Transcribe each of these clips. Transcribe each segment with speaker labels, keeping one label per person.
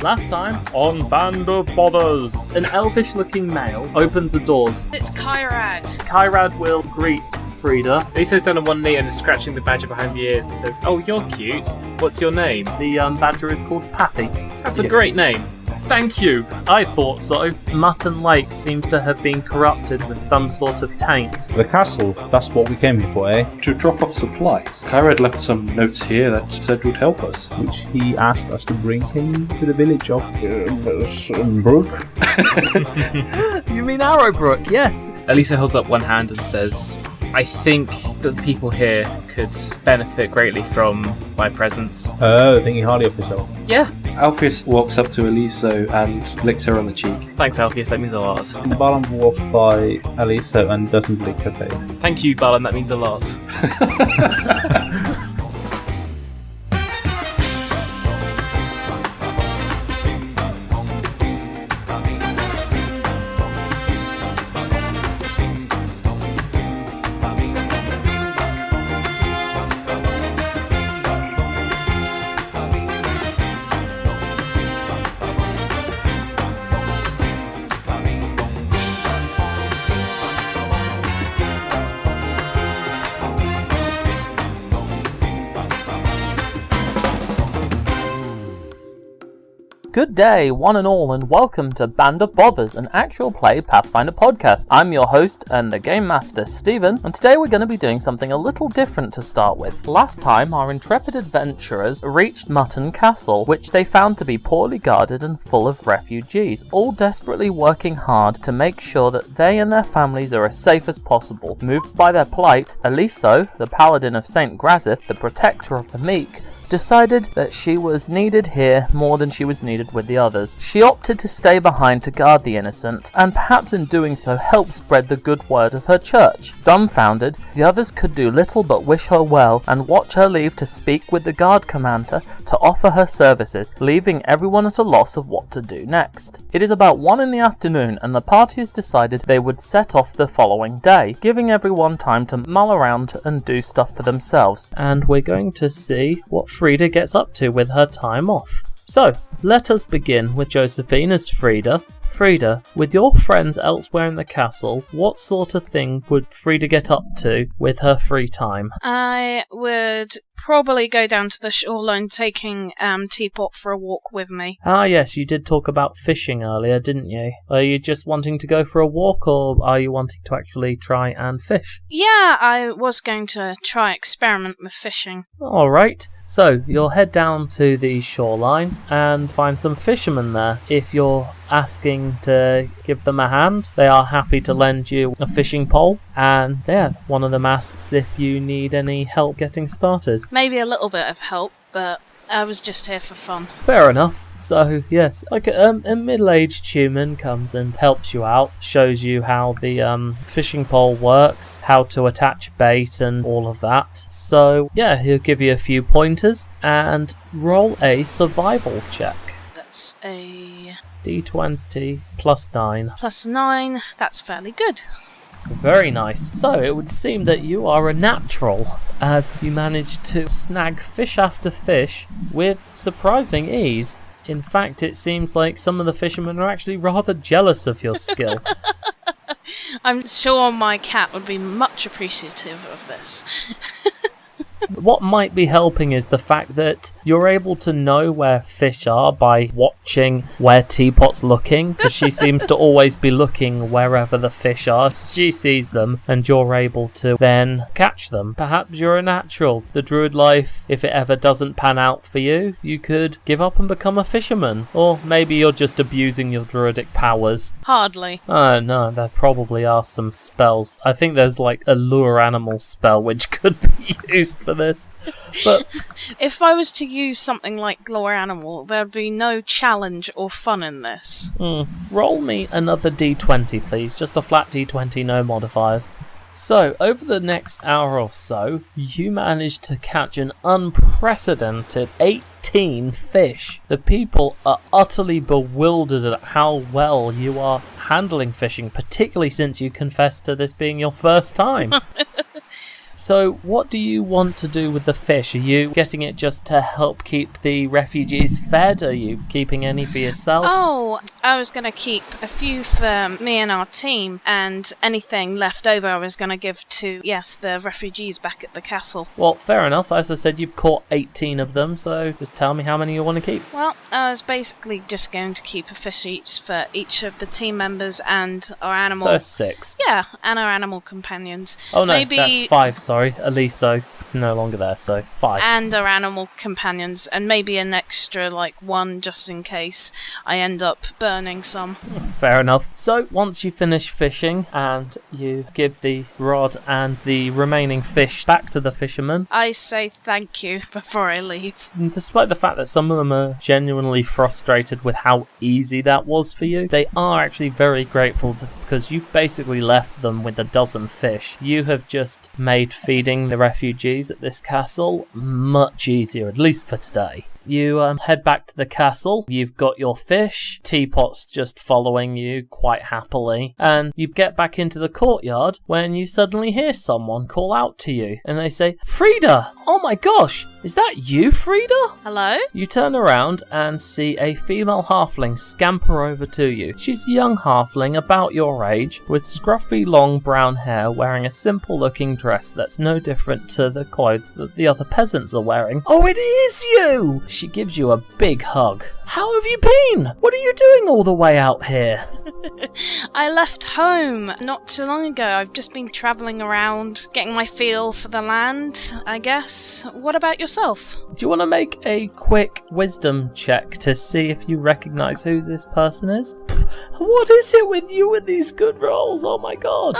Speaker 1: Last time on Band of Bothers. An elvish-looking male opens the doors.
Speaker 2: It's Kyrad.
Speaker 1: Kyrad will greet Frieda.
Speaker 3: Lisa's down on one knee and is scratching the badger behind the ears and says, "Oh, you're cute. What's your name?"
Speaker 1: The badger is called Patty.
Speaker 3: That's a great name.
Speaker 1: Thank you. I thought so. Mutton Lake seems to have been corrupted with some sort of taint.
Speaker 4: The castle, that's what we came here for, eh?
Speaker 5: To drop off supplies. Kyrad left some notes here that said would help us.
Speaker 4: Which he asked us to bring him to the village of Brook.
Speaker 1: You mean Arrowbrook, yes.
Speaker 3: Elisa holds up one hand and says, "I think that the people here could benefit greatly from my presence."
Speaker 4: Oh, thinking highly of yourself.
Speaker 3: Yeah.
Speaker 5: Alpheus walks up to Elisa and licks her on the cheek.
Speaker 3: Thanks, Alpheus, that means a lot.
Speaker 4: Barlam walks by Elisa and doesn't lick her face.
Speaker 3: Thank you, Barlam, that means a lot.
Speaker 6: Good day, one and all, and welcome to Band of Bothers, an actual play Pathfinder podcast. I'm your host and the Game Master, Stephen, and today we're going to be doing something a little different to start with. Last time, our intrepid adventurers reached Mutton Castle, which they found to be poorly guarded and full of refugees, all desperately working hard to make sure that they and their families are as safe as possible. Moved by their plight, Eliso, the paladin of St. Grazith, the protector of the meek, decided that she was needed here more than she was needed with the others. She opted to stay behind to guard the innocent, and perhaps in doing so help spread the good word of her church. Dumbfounded, the others could do little but wish her well and watch her leave to speak with the guard commander to offer her services, leaving everyone at a loss of what to do next. It is about 1 in the afternoon, and the party has decided they would set off the following day, giving everyone time to mull around and do stuff for themselves. And we're going to see what Frieda gets up to with her time off. So, let us begin with Josephine as Frieda. Frieda, with your friends elsewhere in the castle, what sort of thing would Frieda get up to with her free time?
Speaker 2: I would probably go down to the shoreline taking Teapot for a walk with me.
Speaker 6: Ah yes, you did talk about fishing earlier, didn't you? Are you just wanting to go for a walk, or are you wanting to actually try and fish?
Speaker 2: Yeah, I was going to try experiment with fishing.
Speaker 6: Alright, so you'll head down to the shoreline and find some fishermen there. If you're asking to give them a hand, they are happy to lend you a fishing pole, and yeah, one of them asks if you need any help getting started.
Speaker 2: Maybe a little bit of help, but I was just here for fun.
Speaker 6: Fair enough. So yes, like a middle-aged human comes and helps you out, shows you how the fishing pole works, how to attach bait and all of that. So yeah, he'll give you a few pointers and roll a survival check.
Speaker 2: That's a
Speaker 6: D20 plus 9.
Speaker 2: plus 9. That's fairly good.
Speaker 6: Very nice. So it would seem that you are a natural, as you managed to snag fish after fish with surprising ease. In fact, it seems like some of the fishermen are actually rather jealous of your skill.
Speaker 2: I'm sure my cat would be much appreciative of this.
Speaker 6: What might be helping is the fact that you're able to know where fish are by watching where Teapot's looking, because she seems to always be looking wherever the fish are. She sees them, and you're able to then catch them. Perhaps you're a natural. The druid life, if it ever doesn't pan out for you, you could give up and become a fisherman. Or maybe you're just abusing your druidic powers.
Speaker 2: Hardly.
Speaker 6: Oh no, there probably are some spells. I think there's like a lure animal spell which could be used for this. But
Speaker 2: if I was to use something like Lore Animal, there'd be no challenge or fun in this.
Speaker 6: Roll me another d20, please. Just a flat d20, no modifiers. So, over the next hour or so, you managed to catch an unprecedented 18 fish. The people are utterly bewildered at how well you are handling fishing, particularly since you confessed to this being your first time. So what do you want to do with the fish? Are you getting it just to help keep the refugees fed? Are you keeping any for yourself?
Speaker 2: Oh, I was going to keep a few for me and our team, and anything left over I was going to give to, the refugees back at the castle.
Speaker 6: Well, fair enough. As I said, you've caught 18 of them, so just tell me how many you want to keep.
Speaker 2: Well, I was basically just going to keep a fish each for each of the team members and our animal...
Speaker 6: So 6.
Speaker 2: Yeah, and our animal companions.
Speaker 6: Oh no,
Speaker 2: Maybe...
Speaker 6: that's 5, sorry. Aliso is no longer there, so 5.
Speaker 2: And our animal companions, and maybe an extra, 1 just in case I end up burning some.
Speaker 6: Fair enough. So, once you finish fishing and you give the rod and the remaining fish back to the fisherman,
Speaker 2: I say thank you before I leave.
Speaker 6: despite the fact that some of them are genuinely frustrated with how easy that was for you, they are actually very grateful because you've basically left them with a dozen fish. You have just made feeding the refugees at this castle much easier, at least for today. You head back to the castle, you've got your fish, Teapot's just following you quite happily, and you get back into the courtyard when you suddenly hear someone call out to you, and they say, "Frieda! Oh my gosh! Is that you, Frieda?"
Speaker 2: Hello?
Speaker 6: You turn around and see a female halfling scamper over to you. She's a young halfling about your age, with scruffy long brown hair, wearing a simple looking dress that's no different to the clothes that the other peasants are wearing. "Oh, it is you!" She gives you a big hug. "How have you been? What are you doing all the way out here?"
Speaker 2: I left home not too long ago. I've just been travelling around, getting my feel for the land, I guess. What about yourself?
Speaker 6: Do you want to make a quick wisdom check to see if you recognise who this person is? What is it with you with these good rolls? Oh my god.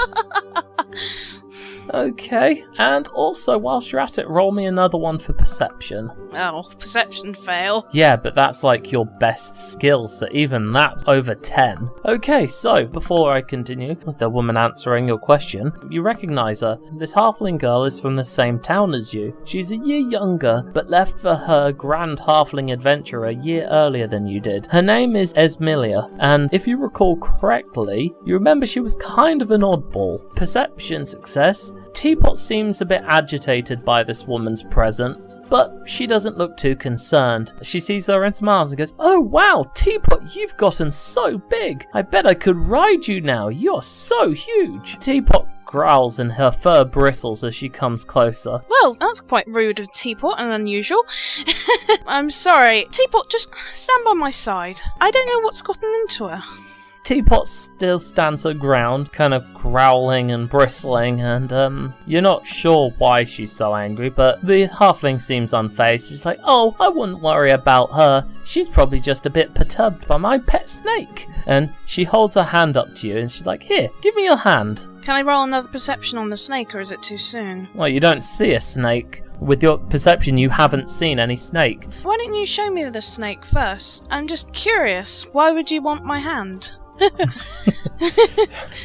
Speaker 6: Okay, and also whilst you're at it, roll me another one for perception.
Speaker 2: Oh, perception fail.
Speaker 6: Yeah, but that's like your best skill, so even that's over 10. Okay, so before I continue with the woman answering your question, you recognise her. This halfling girl is from the same town as you. She's a year younger, but left for her grand halfling adventure a year earlier than you did. Her name is Esmilia, and if you recall correctly, you remember she was kind of an oddball. Perception success. Teapot seems a bit agitated by this woman's presence, but she doesn't look too concerned. She sees her and smiles and goes, "Oh wow, Teapot, you've gotten so big. I bet I could ride you now. You're so huge." Teapot growls and her fur bristles as she comes closer.
Speaker 2: Well, that's quite rude of Teapot and unusual. I'm sorry. Teapot, just stand by my side. I don't know what's gotten into her.
Speaker 6: Teapot still stands her ground, kind of growling and bristling, and you're not sure why she's so angry, but the halfling seems unfazed. She's like, "Oh, I wouldn't worry about her. She's probably just a bit perturbed by my pet snake." And she holds her hand up to you and she's like, "Here, give me your hand."
Speaker 2: Can I roll another perception on the snake, or is it too soon?
Speaker 6: Well, you don't see a snake. With your perception, you haven't seen any snake.
Speaker 2: Why don't you show me the snake first? I'm just curious. Why would you want my hand?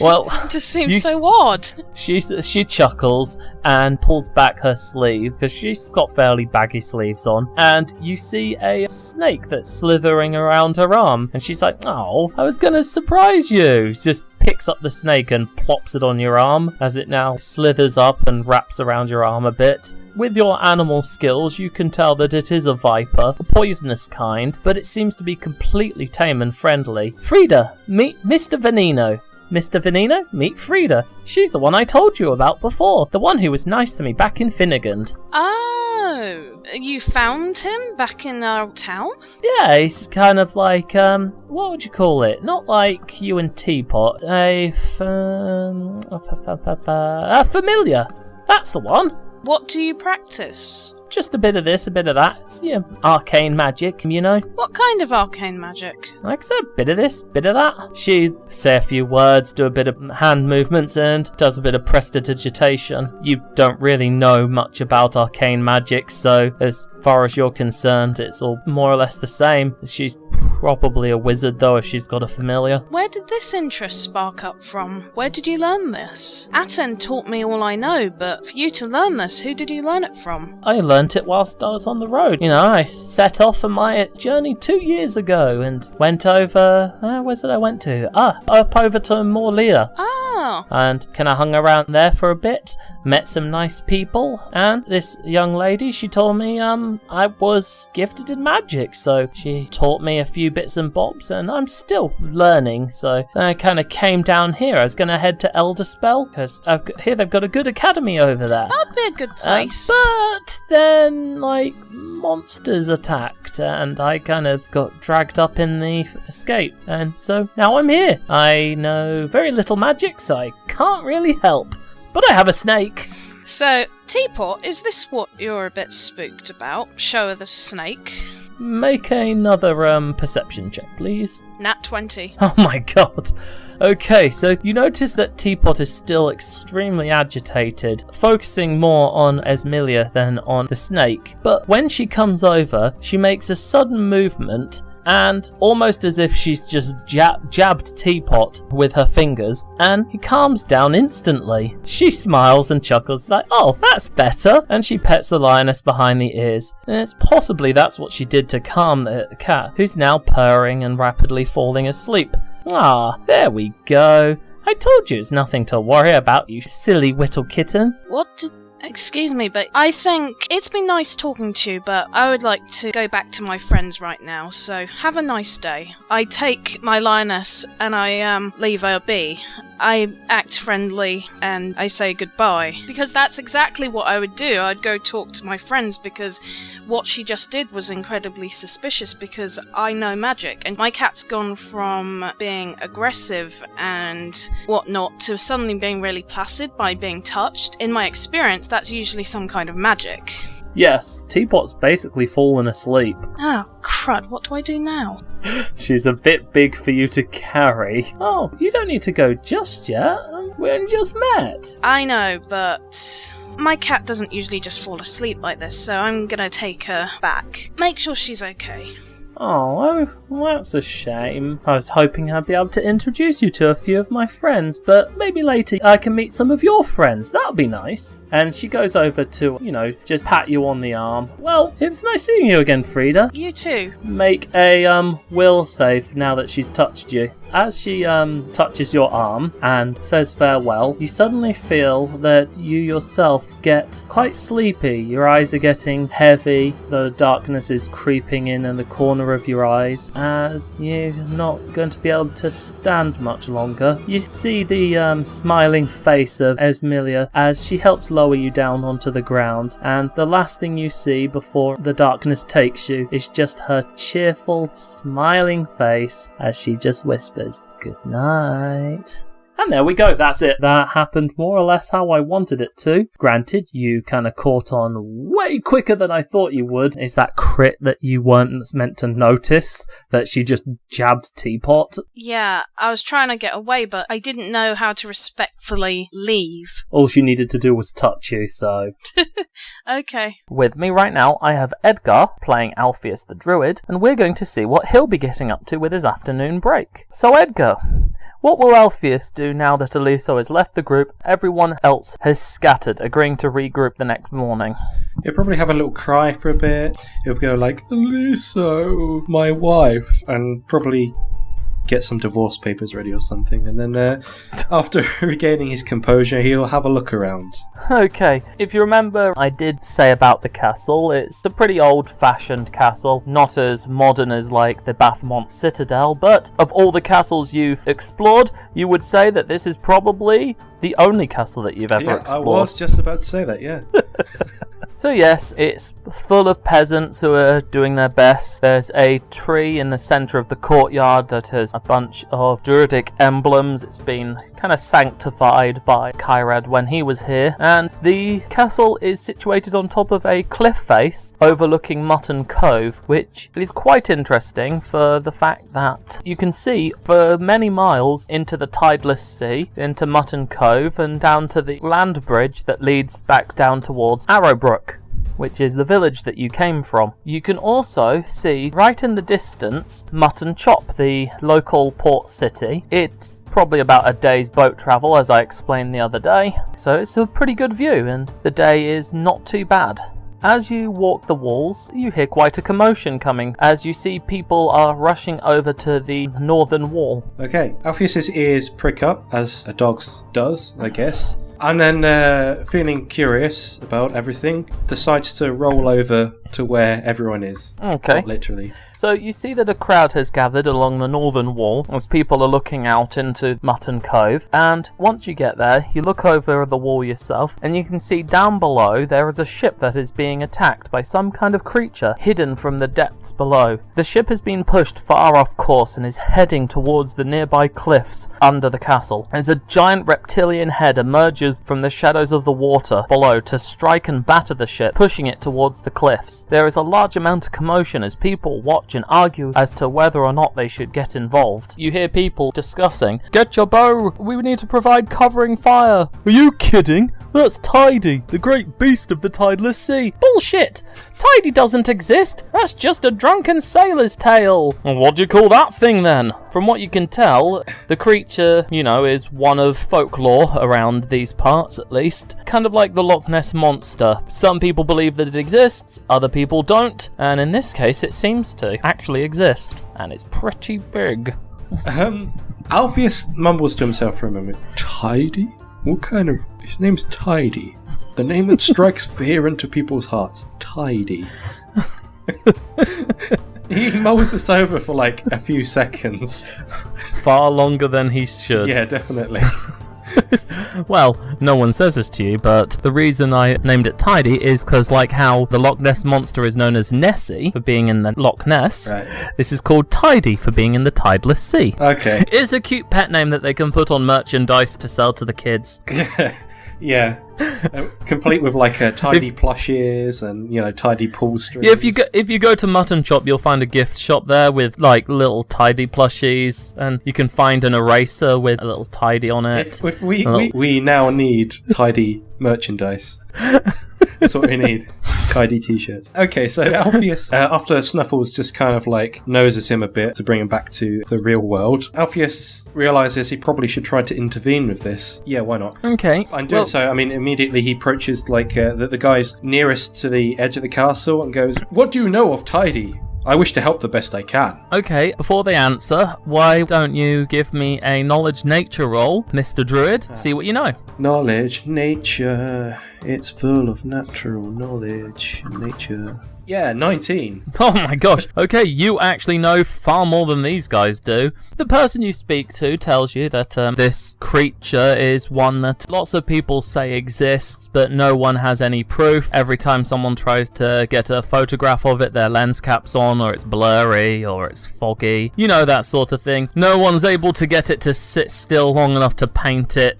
Speaker 6: Well,
Speaker 2: it just seems so odd.
Speaker 6: She chuckles and pulls back her sleeve because she's got fairly baggy sleeves on, and you see a snake that's slithering around her arm, and she's like, "Oh, I was gonna surprise you." She just picks up the snake and plops it on your arm as it now slithers up and wraps around your arm a bit. With your animal skills, you can tell that it is a viper, a poisonous kind, but it seems to be completely tame and friendly. "Frieda, meet Mr. Veneno." "Mr. Veneno, meet Frieda. She's the one I told you about before, the one who was nice to me back in Finnegand."
Speaker 2: Oh, you found him back in our town?
Speaker 6: Yeah, he's kind of like, what would you call it? Not like you and Teapot, a familiar. That's the one.
Speaker 2: What do you practice?
Speaker 6: Just a bit of this, a bit of that. It's, yeah, arcane magic, you know.
Speaker 2: What kind of arcane magic?
Speaker 6: Like I said, bit of this, bit of that. She say a few words, do a bit of hand movements, and does a bit of prestidigitation. You don't really know much about arcane magic, so as far as you're concerned, it's all more or less the same. She's probably a wizard, though, if she's got a familiar.
Speaker 2: Where did this interest spark up from? Where did you learn this? Aten taught me all I know, but for you to learn this, who did you learn it from?
Speaker 6: I learnt it whilst I was on the road. You know, I set off on my journey 2 years ago and went over... where's it I went to? Up over to Morlea.
Speaker 2: Oh, Oh.
Speaker 6: And kind of hung around there for a bit, met some nice people, and this young lady, she told me I was gifted in magic, so she taught me a few bits and bobs, and I'm still learning, so then I kind of came down here. I was going to head to Elderspell, because here they've got a good academy over there.
Speaker 2: That'd be a good place.
Speaker 6: But then, monsters attacked, and I kind of got dragged up in the escape, and so now I'm here. I know very little magic, so I can't really help, but I have a snake.
Speaker 2: So, Teapot, is this what you're a bit spooked about? Show of the snake?
Speaker 6: Make another perception check, please.
Speaker 2: Nat 20.
Speaker 6: Oh my god. Okay, so you notice that Teapot is still extremely agitated, focusing more on Esmilia than on the snake. But when she comes over, she makes a sudden movement, and almost as if she's just jabbed Teapot with her fingers, and he calms down instantly. She smiles and chuckles like, oh, that's better, and she pets the lioness behind the ears. And it's possibly that's what she did to calm the cat, who's now purring and rapidly falling asleep. Ah, there we go. I told you it's nothing to worry about, you silly little kitten.
Speaker 2: Excuse me, but I think it's been nice talking to you, but I would like to go back to my friends right now, so have a nice day. I take my lioness and I leave her be. I act friendly and I say goodbye, because that's exactly what I would do. I'd go talk to my friends, because what she just did was incredibly suspicious, because I know magic, and my cat's gone from being aggressive and whatnot to suddenly being really placid by being touched. In my experience, that's usually some kind of magic.
Speaker 6: Yes, Teapot's basically fallen asleep.
Speaker 2: Oh, crud, what do I do now?
Speaker 6: She's a bit big for you to carry. Oh, you don't need to go just yet. We only just met.
Speaker 2: I know, but my cat doesn't usually just fall asleep like this, so I'm gonna take her back. Make sure she's okay.
Speaker 6: Oh, that's a shame. I was hoping I'd be able to introduce you to a few of my friends, but maybe later I can meet some of your friends. That would be nice. And she goes over to, just pat you on the arm. Well, it was nice seeing you again, Frieda.
Speaker 2: You too.
Speaker 6: Make a will save now that she's touched you. As she touches your arm and says farewell, you suddenly feel that you yourself get quite sleepy. Your eyes are getting heavy, the darkness is creeping in the corner of your eyes, as you're not going to be able to stand much longer. You see the smiling face of Esmilia as she helps lower you down onto the ground, and the last thing you see before the darkness takes you is just her cheerful, smiling face as she just whispers, "Good night." And there we go, that's it. That happened more or less how I wanted it to. Granted, you kind of caught on way quicker than I thought you would. It's that crit that you weren't meant to notice, that she just jabbed Teapot.
Speaker 2: Yeah, I was trying to get away, but I didn't know how to respectfully leave.
Speaker 6: All she needed to do was touch you, so...
Speaker 2: Okay.
Speaker 6: With me right now, I have Edgar, playing Alpheus the Druid, and we're going to see what he'll be getting up to with his afternoon break. So Edgar, what will Alpheus do now that Aliso has left the group? Everyone else has scattered, agreeing to regroup the next morning.
Speaker 5: He'll probably have a little cry for a bit. He'll go like, Aliso, my wife, and probably get some divorce papers ready or something, and then after regaining his composure, he'll have a look around.
Speaker 6: Okay, if you remember, I did say about the castle, it's a pretty old-fashioned castle, not as modern as like the Bathmont Citadel, but of all the castles you've explored, you would say that this is probably the only castle that you've ever explored.
Speaker 5: I was just about to say that, yeah.
Speaker 6: So yes, it's full of peasants who are doing their best. There's a tree in the centre of the courtyard that has a bunch of druidic emblems. It's been kind of sanctified by Kyrad when he was here. And the castle is situated on top of a cliff face overlooking Mutton Cove, which is quite interesting for the fact that you can see for many miles into the tideless sea, into Mutton Cove, and down to the land bridge that leads back down towards Arrowbrook, which is the village that you came from. You can also see right in the distance Mutton Chop, the local port city. It's probably about a day's boat travel, as I explained the other day, so it's a pretty good view and the day is not too bad. As you walk the walls, you hear quite a commotion coming as you see people are rushing over to the northern wall.
Speaker 5: Okay, Alpheus's ears prick up, as a dog's does, I guess. And then, feeling curious about everything, decides to roll over to where everyone is.
Speaker 6: Okay.
Speaker 5: Not literally.
Speaker 6: So you see that a crowd has gathered along the northern wall as people are looking out into Mutton Cove, and once you get there, you look over the wall yourself, and you can see down below there is a ship that is being attacked by some kind of creature hidden from the depths below. The ship has been pushed far off course and is heading towards the nearby cliffs under the castle. As a giant reptilian head emerges from the shadows of the water below to strike and batter the ship, pushing it towards the cliffs. There is a large amount of commotion as people watch and argue as to whether or not they should get involved. You hear people discussing, "Get your bow! We need to provide covering fire!" "Are you kidding? That's Tidy, the great beast of the tideless sea!" "Bullshit! Tidy doesn't exist! That's just a drunken sailor's tale!" "Well, what do you call that thing then?" From what you can tell, the creature, is one of folklore around these parts at least. Kind of like the Loch Ness Monster. Some people believe that it exists, other people don't, and in this case it seems to actually exist, and it's pretty big.
Speaker 5: Alpheus mumbles to himself for a moment. Tidy? What kind of... His name's Tidy. The name that strikes fear into people's hearts. Tidy. He mulls this over for like a few seconds.
Speaker 6: Far longer than he should.
Speaker 5: Yeah, definitely.
Speaker 6: Well, no one says this to you, but the reason I named it Tidy is because, like how the Loch Ness Monster is known as Nessie for being in the Loch Ness,
Speaker 5: Right.
Speaker 6: this is called Tidy for being in the tideless sea.
Speaker 5: Okay.
Speaker 6: It's a cute pet name that they can put on merchandise to sell to the kids.
Speaker 5: Yeah. Complete with like tidy plushes and tidy pool strings.
Speaker 6: Yeah, if you go to Mutton Shop, you'll find a gift shop there with like little Tidy plushies, and you can find an eraser with a little Tidy on it.
Speaker 5: If we now need tidy merchandise. That's what we need. Tidy t-shirts. Okay, so Alpheus, after Snuffles just kind of like noses him a bit to bring him back to the real world, Alpheus realises he probably should try to intervene with this. Yeah, why not?
Speaker 6: Okay.
Speaker 5: And doing so, immediately he approaches like the guys nearest to the edge of the castle and goes, "What do you know of Tidy? I wish to help the best I can."
Speaker 6: Okay, before they answer, why don't you give me a knowledge nature roll, Mr. Druid? See what you know.
Speaker 5: Knowledge, nature, it's full of natural knowledge, nature. Yeah, 19.
Speaker 6: Oh my gosh. Okay, you actually know far more than these guys do. The person you speak to tells you that this creature is one that lots of people say exists, but no one has any proof. Every time someone tries to get a photograph of it, their lens cap's on, or it's blurry, or it's foggy. You know, that sort of thing. No one's able to get it to sit still long enough to paint it.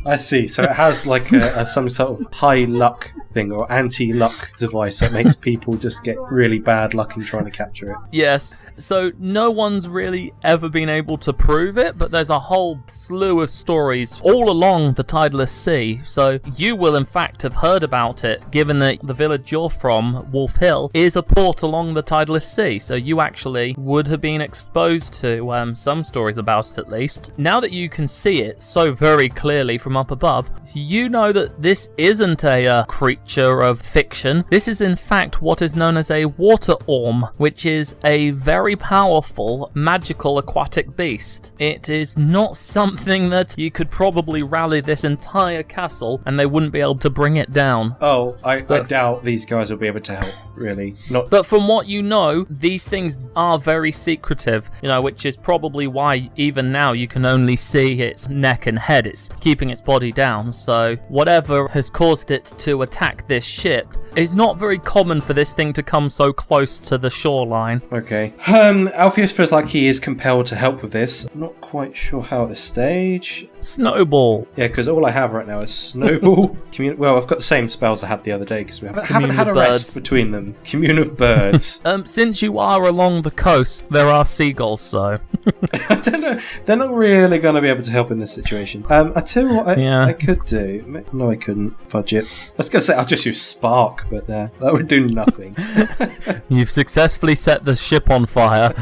Speaker 5: I see. So it has like some sort of high luck thing or anti-luck device that makes people just get really bad luck in trying to capture it.
Speaker 6: Yes. So no one's really ever been able to prove it, but there's a whole slew of stories all along the tideless sea. So you will in fact have heard about it, given that the village you're from, Wolf Hill, is a port along the tideless sea. So you actually would have been exposed to some stories about it at least. Now that you can see it so very clearly from up above, you know that this isn't a creature of fiction. This is in fact what is known as a water orm, which is a very powerful magical aquatic beast. It is not something that you could probably rally this entire castle and they wouldn't be able to bring it down.
Speaker 5: Oh, I doubt these guys will be able to help, really.
Speaker 6: But from what you know, these things are very secretive, which is probably why even now you can only see its neck and head. It's keeping its body down, so whatever has caused it to attack this ship is not very common for this thing to come so close to the shoreline.
Speaker 5: Okay. Alpheus feels like he is compelled to help with this. I'm not quite sure how at this stage.
Speaker 6: Snowball.
Speaker 5: Yeah, because all I have right now is Snowball. Well, I've got the same spells I had the other day because we haven't had a rest between them. Commune of birds.
Speaker 6: Since you are along the coast, there are seagulls, so...
Speaker 5: I don't know. They're not really going to be able to help in this situation. I tell you what I could do. No, I couldn't. Fudge it. I was going to say I'll just use Spark, but that would do nothing.
Speaker 6: You've successfully set the ship on fire.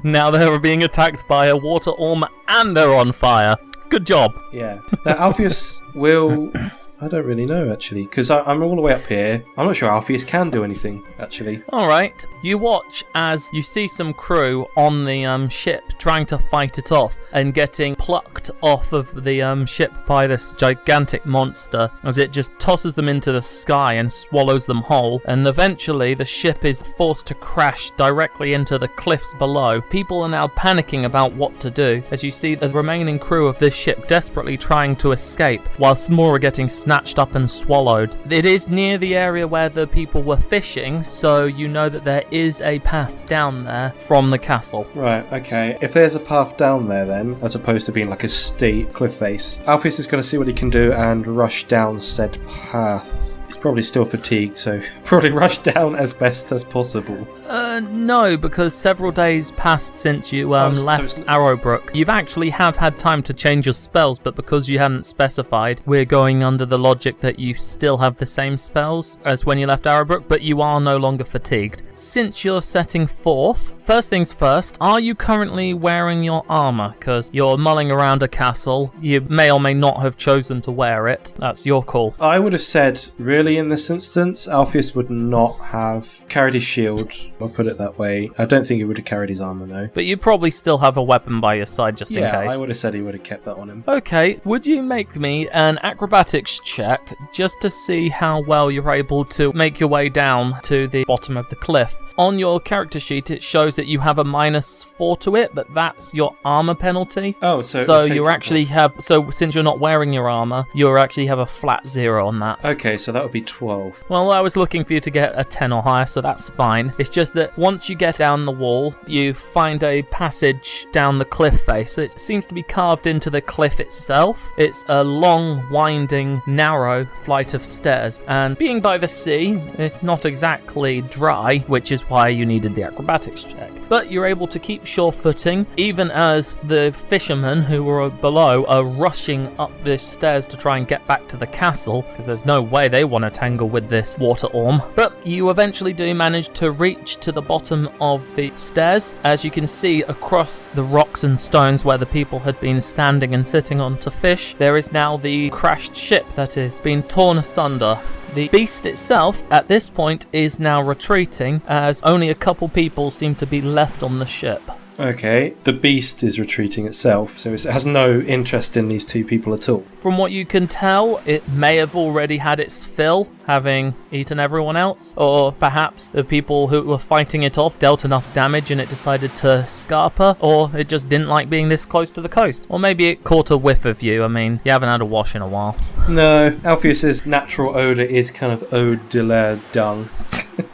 Speaker 6: Now they're being attacked by a water orm and they're on fire. Good job.
Speaker 5: Yeah. Now, Alpheus will I don't really know, actually, because I'm all the way up here. I'm not sure Alpheus can do anything, actually.
Speaker 6: Alright, you watch as you see some crew on the ship trying to fight it off and getting plucked off of the ship by this gigantic monster as it just tosses them into the sky and swallows them whole, and eventually the ship is forced to crash directly into the cliffs below. People are now panicking about what to do as you see the remaining crew of this ship desperately trying to escape whilst more are getting snatched up and swallowed. It is near the area where the people were fishing, so you know that there is a path down there from the castle.
Speaker 5: Right, okay. If there's a path down there then, as opposed to being like a steep cliff face, Alpheus is going to see what he can do and rush down said path. He's probably still fatigued, so probably rush down as best as possible.
Speaker 6: No, because several days passed since you left Arrowbrook. You've actually have had time to change your spells, but because you hadn't specified, we're going under the logic that you still have the same spells as when you left Arrowbrook, but you are no longer fatigued. Since you're setting forth, first things first, are you currently wearing your armour? Because you're mulling around a castle. You may or may not have chosen to wear it. That's your call.
Speaker 5: I would have said, really, in this instance, Alpheus would not have carried his shield. I'll put it that way. I don't think he would have carried his armour, no.
Speaker 6: But you probably still have a weapon by your side just in case.
Speaker 5: Yeah, I would have said he would have kept that on him.
Speaker 6: Okay, would you make me an acrobatics check just to see how well you're able to make your way down to the bottom of the cliff? On your character sheet, it shows that you have a -4 to it, but that's your armor penalty.
Speaker 5: Oh, so
Speaker 6: you actually have. So since you're not wearing your armor, you actually have a flat 0 on that.
Speaker 5: Okay, so that would be 12.
Speaker 6: Well, I was looking for you to get a 10 or higher, so that's fine. It's just that once you get down the wall, you find a passage down the cliff face. It seems to be carved into the cliff itself. It's a long, winding, narrow flight of stairs, and being by the sea, it's not exactly dry, which is why you needed the acrobatics check. But you're able to keep sure footing, even as the fishermen who were below are rushing up the stairs to try and get back to the castle, because there's no way they want to tangle with this water orm. But you eventually do manage to reach to the bottom of the stairs. As you can see across the rocks and stones where the people had been standing and sitting on to fish, there is now the crashed ship that has been torn asunder. The beast itself, at this point, is now retreating, as only a couple people seem to be left on the ship.
Speaker 5: Okay, the beast is retreating itself, so it has no interest in these two people at all.
Speaker 6: From what you can tell, it may have already had its fill, having eaten everyone else, or perhaps the people who were fighting it off dealt enough damage and it decided to scarper, or it just didn't like being this close to the coast, or maybe it caught a whiff of you. I mean, you haven't had a wash in a while.
Speaker 5: No, Alpheus's natural odour is kind of eau de la dung.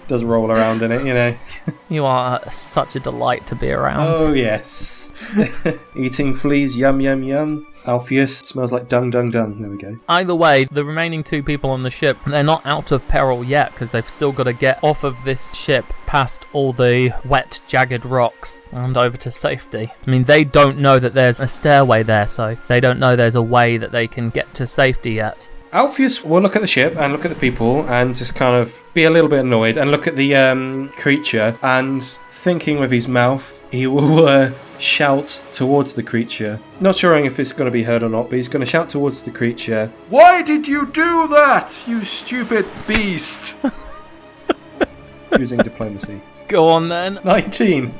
Speaker 5: Does roll around in it, you know.
Speaker 6: You are such a delight to be around.
Speaker 5: Oh, yes. Eating fleas, yum, yum, yum. Alpheus smells like dung, dung, dung. There we go.
Speaker 6: Either way, the remaining two people on the ship, they're not out of peril yet because they've still got to get off of this ship past all the wet, jagged rocks and over to safety. I mean, they don't know that there's a stairway there, so they don't know there's a way that they can get to safety yet.
Speaker 5: Alpheus will look at the ship and look at the people and just kind of be a little bit annoyed and look at the creature, and thinking with his mouth, he will shout towards the creature. Not sure if it's going to be heard or not, but he's going to shout towards the creature. Why did you do that, you stupid beast? Using diplomacy.
Speaker 6: Go on then.
Speaker 5: 19.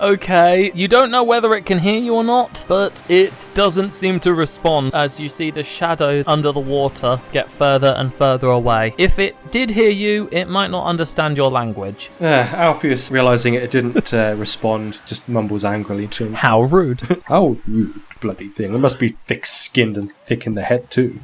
Speaker 6: Okay, you don't know whether it can hear you or not, but it doesn't seem to respond as you see the shadow under the water get further and further away. If it did hear you, it might not understand your language.
Speaker 5: Alpheus, realising it didn't respond, just mumbles angrily to him.
Speaker 6: How rude.
Speaker 5: How rude, bloody thing. It must be thick-skinned and thick in the head too.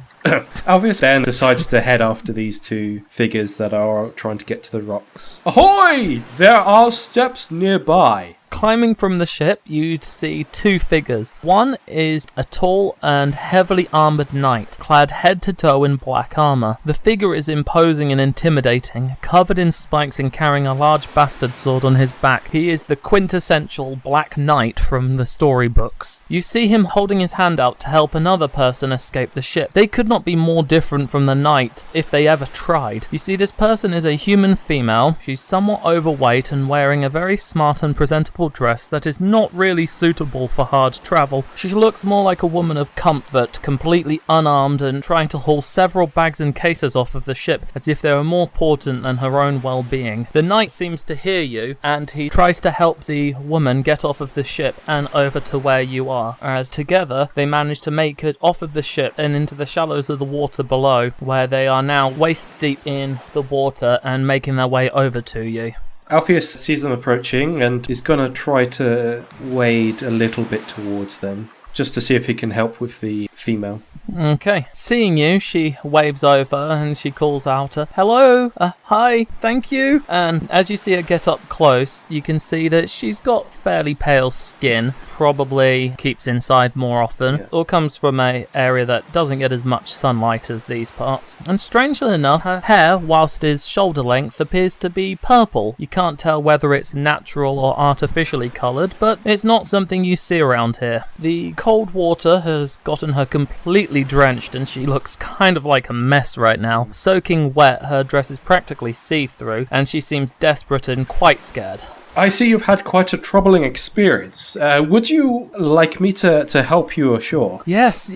Speaker 5: Alpheus then decides to head after these two figures that are trying to get to the rocks. Ahoy! There are steps nearby.
Speaker 6: Climbing from the ship, you'd see two figures. One is a tall and heavily armoured knight, clad head to toe in black armour. The figure is imposing and intimidating, covered in spikes and carrying a large bastard sword on his back. He is the quintessential Black Knight from the storybooks. You see him holding his hand out to help another person escape the ship. They could not be more different from the knight if they ever tried. You see, this person is a human female. She's somewhat overweight and wearing a very smart and presentable purple dress that is not really suitable for hard travel. She looks more like a woman of comfort, completely unarmed and trying to haul several bags and cases off of the ship as if they were more important than her own well-being. The knight seems to hear you, and he tries to help the woman get off of the ship and over to where you are, as together they manage to make it off of the ship and into the shallows of the water below, where they are now waist deep in the water and making their way over to you.
Speaker 5: Alpheus sees them approaching and is going to try to wade a little bit towards them, just to see if he can help with the female.
Speaker 6: Okay. Seeing you, she waves over and she calls out, hello, hi, thank you. And as you see her get up close, you can see that she's got fairly pale skin, probably keeps inside more often, or comes from an area that doesn't get as much sunlight as these parts. And strangely enough, her hair, whilst is shoulder length, appears to be purple. You can't tell whether it's natural or artificially coloured, but it's not something you see around here. The cold water has gotten her completely drenched and she looks kind of like a mess right now. Soaking wet, her dress is practically see-through and she seems desperate and quite scared.
Speaker 5: I see you've had quite a troubling experience. Would you like me to help you ashore?
Speaker 6: Yes,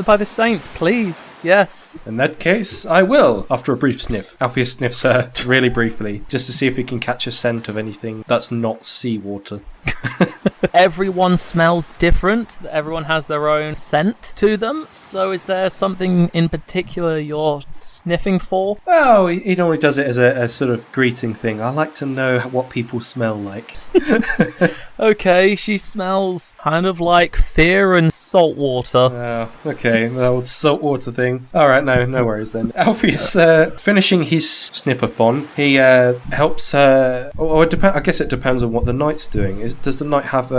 Speaker 6: by the saints, please, yes.
Speaker 5: In that case, I will, after a brief sniff. Alpheus sniffs her really briefly, just to see if he can catch a scent of anything that's not seawater.
Speaker 6: Everyone smells different. Everyone has their own scent to them. So is there something in particular you're sniffing for?
Speaker 5: Oh, he normally does it as a sort of greeting thing. I like to know what people smell like.
Speaker 6: Okay, she smells kind of like fear and salt water.
Speaker 5: Oh, okay, the old saltwater thing. Alright, no worries then. Alpheus, finishing his sniffer-thon, he helps her... I guess it depends on what the knight's doing. Does the knight have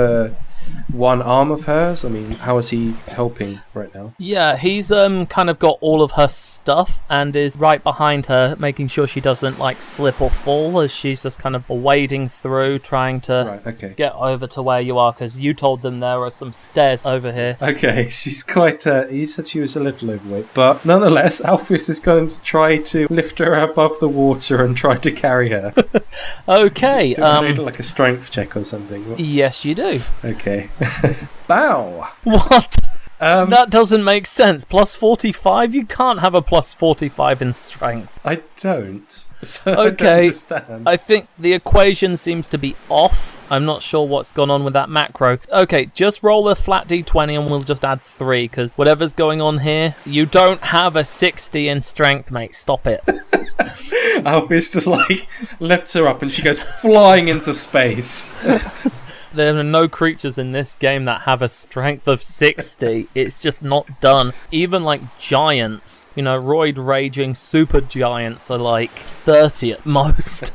Speaker 5: one arm of hers? I mean, how is he helping right now?
Speaker 6: Yeah, he's kind of got all of her stuff and is right behind her, making sure she doesn't like slip or fall as she's just kind of wading through, trying to get over to where you are, because you told them there are some stairs over here.
Speaker 5: Okay, she's quite... he said she was a little overweight, but nonetheless, Alpheus is going to try to lift her above the water and try to carry her.
Speaker 6: Okay.
Speaker 5: Do I need like a strength check or something?
Speaker 6: Yes, you do.
Speaker 5: Okay. Bow!
Speaker 6: What? That doesn't make sense. Plus 45? You can't have a plus 45 in strength.
Speaker 5: I don't. So
Speaker 6: Okay.
Speaker 5: I don't understand.
Speaker 6: I think the equation seems to be off. I'm not sure what's gone on with that macro. Okay, just roll a flat d20 and we'll just add 3, because whatever's going on here, you don't have a 60 in strength, mate. Stop it.
Speaker 5: Alpheus just like lifts her up and she goes flying into space.
Speaker 6: There are no creatures in this game that have a strength of 60. It's just not done. Even like giants, roid raging super giants are like 30 at most.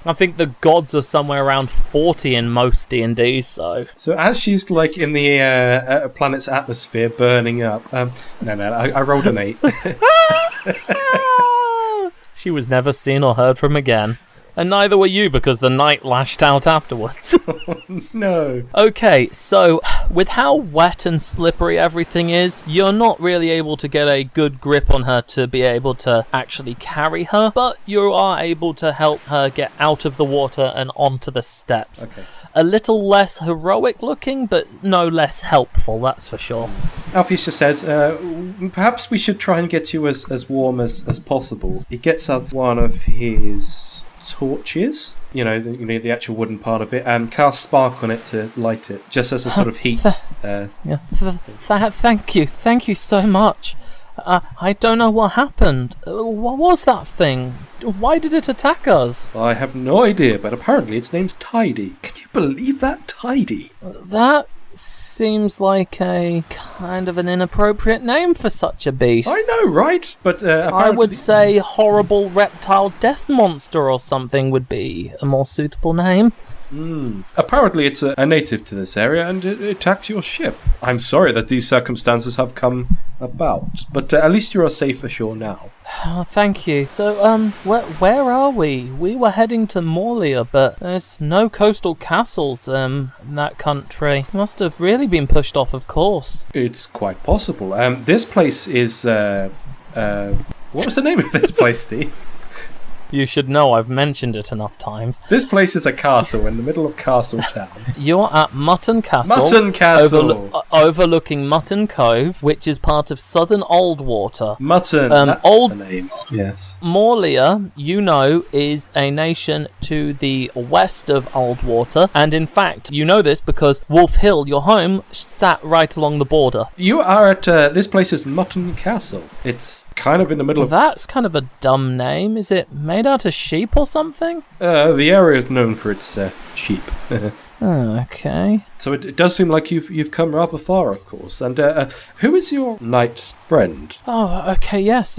Speaker 6: I think the gods are somewhere around 40 in most D&Ds, so
Speaker 5: as she's like in the planet's atmosphere burning up, I rolled an 8.
Speaker 6: She was never seen or heard from again. And neither were you, because the knight lashed out afterwards.
Speaker 5: No.
Speaker 6: Okay, so with how wet and slippery everything is, you're not really able to get a good grip on her to be able to actually carry her, but you are able to help her get out of the water and onto the steps.
Speaker 5: Okay.
Speaker 6: A little less heroic looking, but no less helpful, that's for sure.
Speaker 5: Alpheus just says, perhaps we should try and get you as warm as possible. He gets out one of his torches, the actual wooden part of it, and casts spark on it to light it, just as a sort of heat.
Speaker 6: Thank you so much. I don't know what happened. What was that thing? Why did it attack us?
Speaker 5: I have no idea, but apparently its name's Tidy. Can you believe that? Tidy.
Speaker 6: That seems like a kind of an inappropriate name for such a beast.
Speaker 5: I know, right? But apparently...
Speaker 6: I would say horrible reptile death monster or something would be a more suitable name.
Speaker 5: Apparently it's a native to this area and it attacked your ship. I'm sorry that these circumstances have come about, but at least you are safe ashore now.
Speaker 6: Oh, thank you. So, where are we? We were heading to Morlia, but there's no coastal castles in that country. Must have really been pushed off, of course.
Speaker 5: It's quite possible. This place is... what was the name of this place, Steve?
Speaker 6: You should know I've mentioned it enough times.
Speaker 5: This place is a castle in the middle of Castle Town.
Speaker 6: You're at Mutton Castle.
Speaker 5: Mutton Castle!
Speaker 6: Overlooking Mutton Cove, which is part of Southern Oldwater.
Speaker 5: Mutton, that's
Speaker 6: Old
Speaker 5: the name. Yes.
Speaker 6: Morlia, you know, is a nation to the west of Oldwater, and in fact, you know this because Wolf Hill, your home, sat right along the border.
Speaker 5: You are at, this place is Mutton Castle. It's kind of in the middle of...
Speaker 6: That's kind of a dumb name. Is it made out of sheep or something?
Speaker 5: The area is known for its sheep.
Speaker 6: Oh, okay.
Speaker 5: So it does seem like you've come rather far, of course. And who is your knight friend?
Speaker 6: Oh, okay, yes.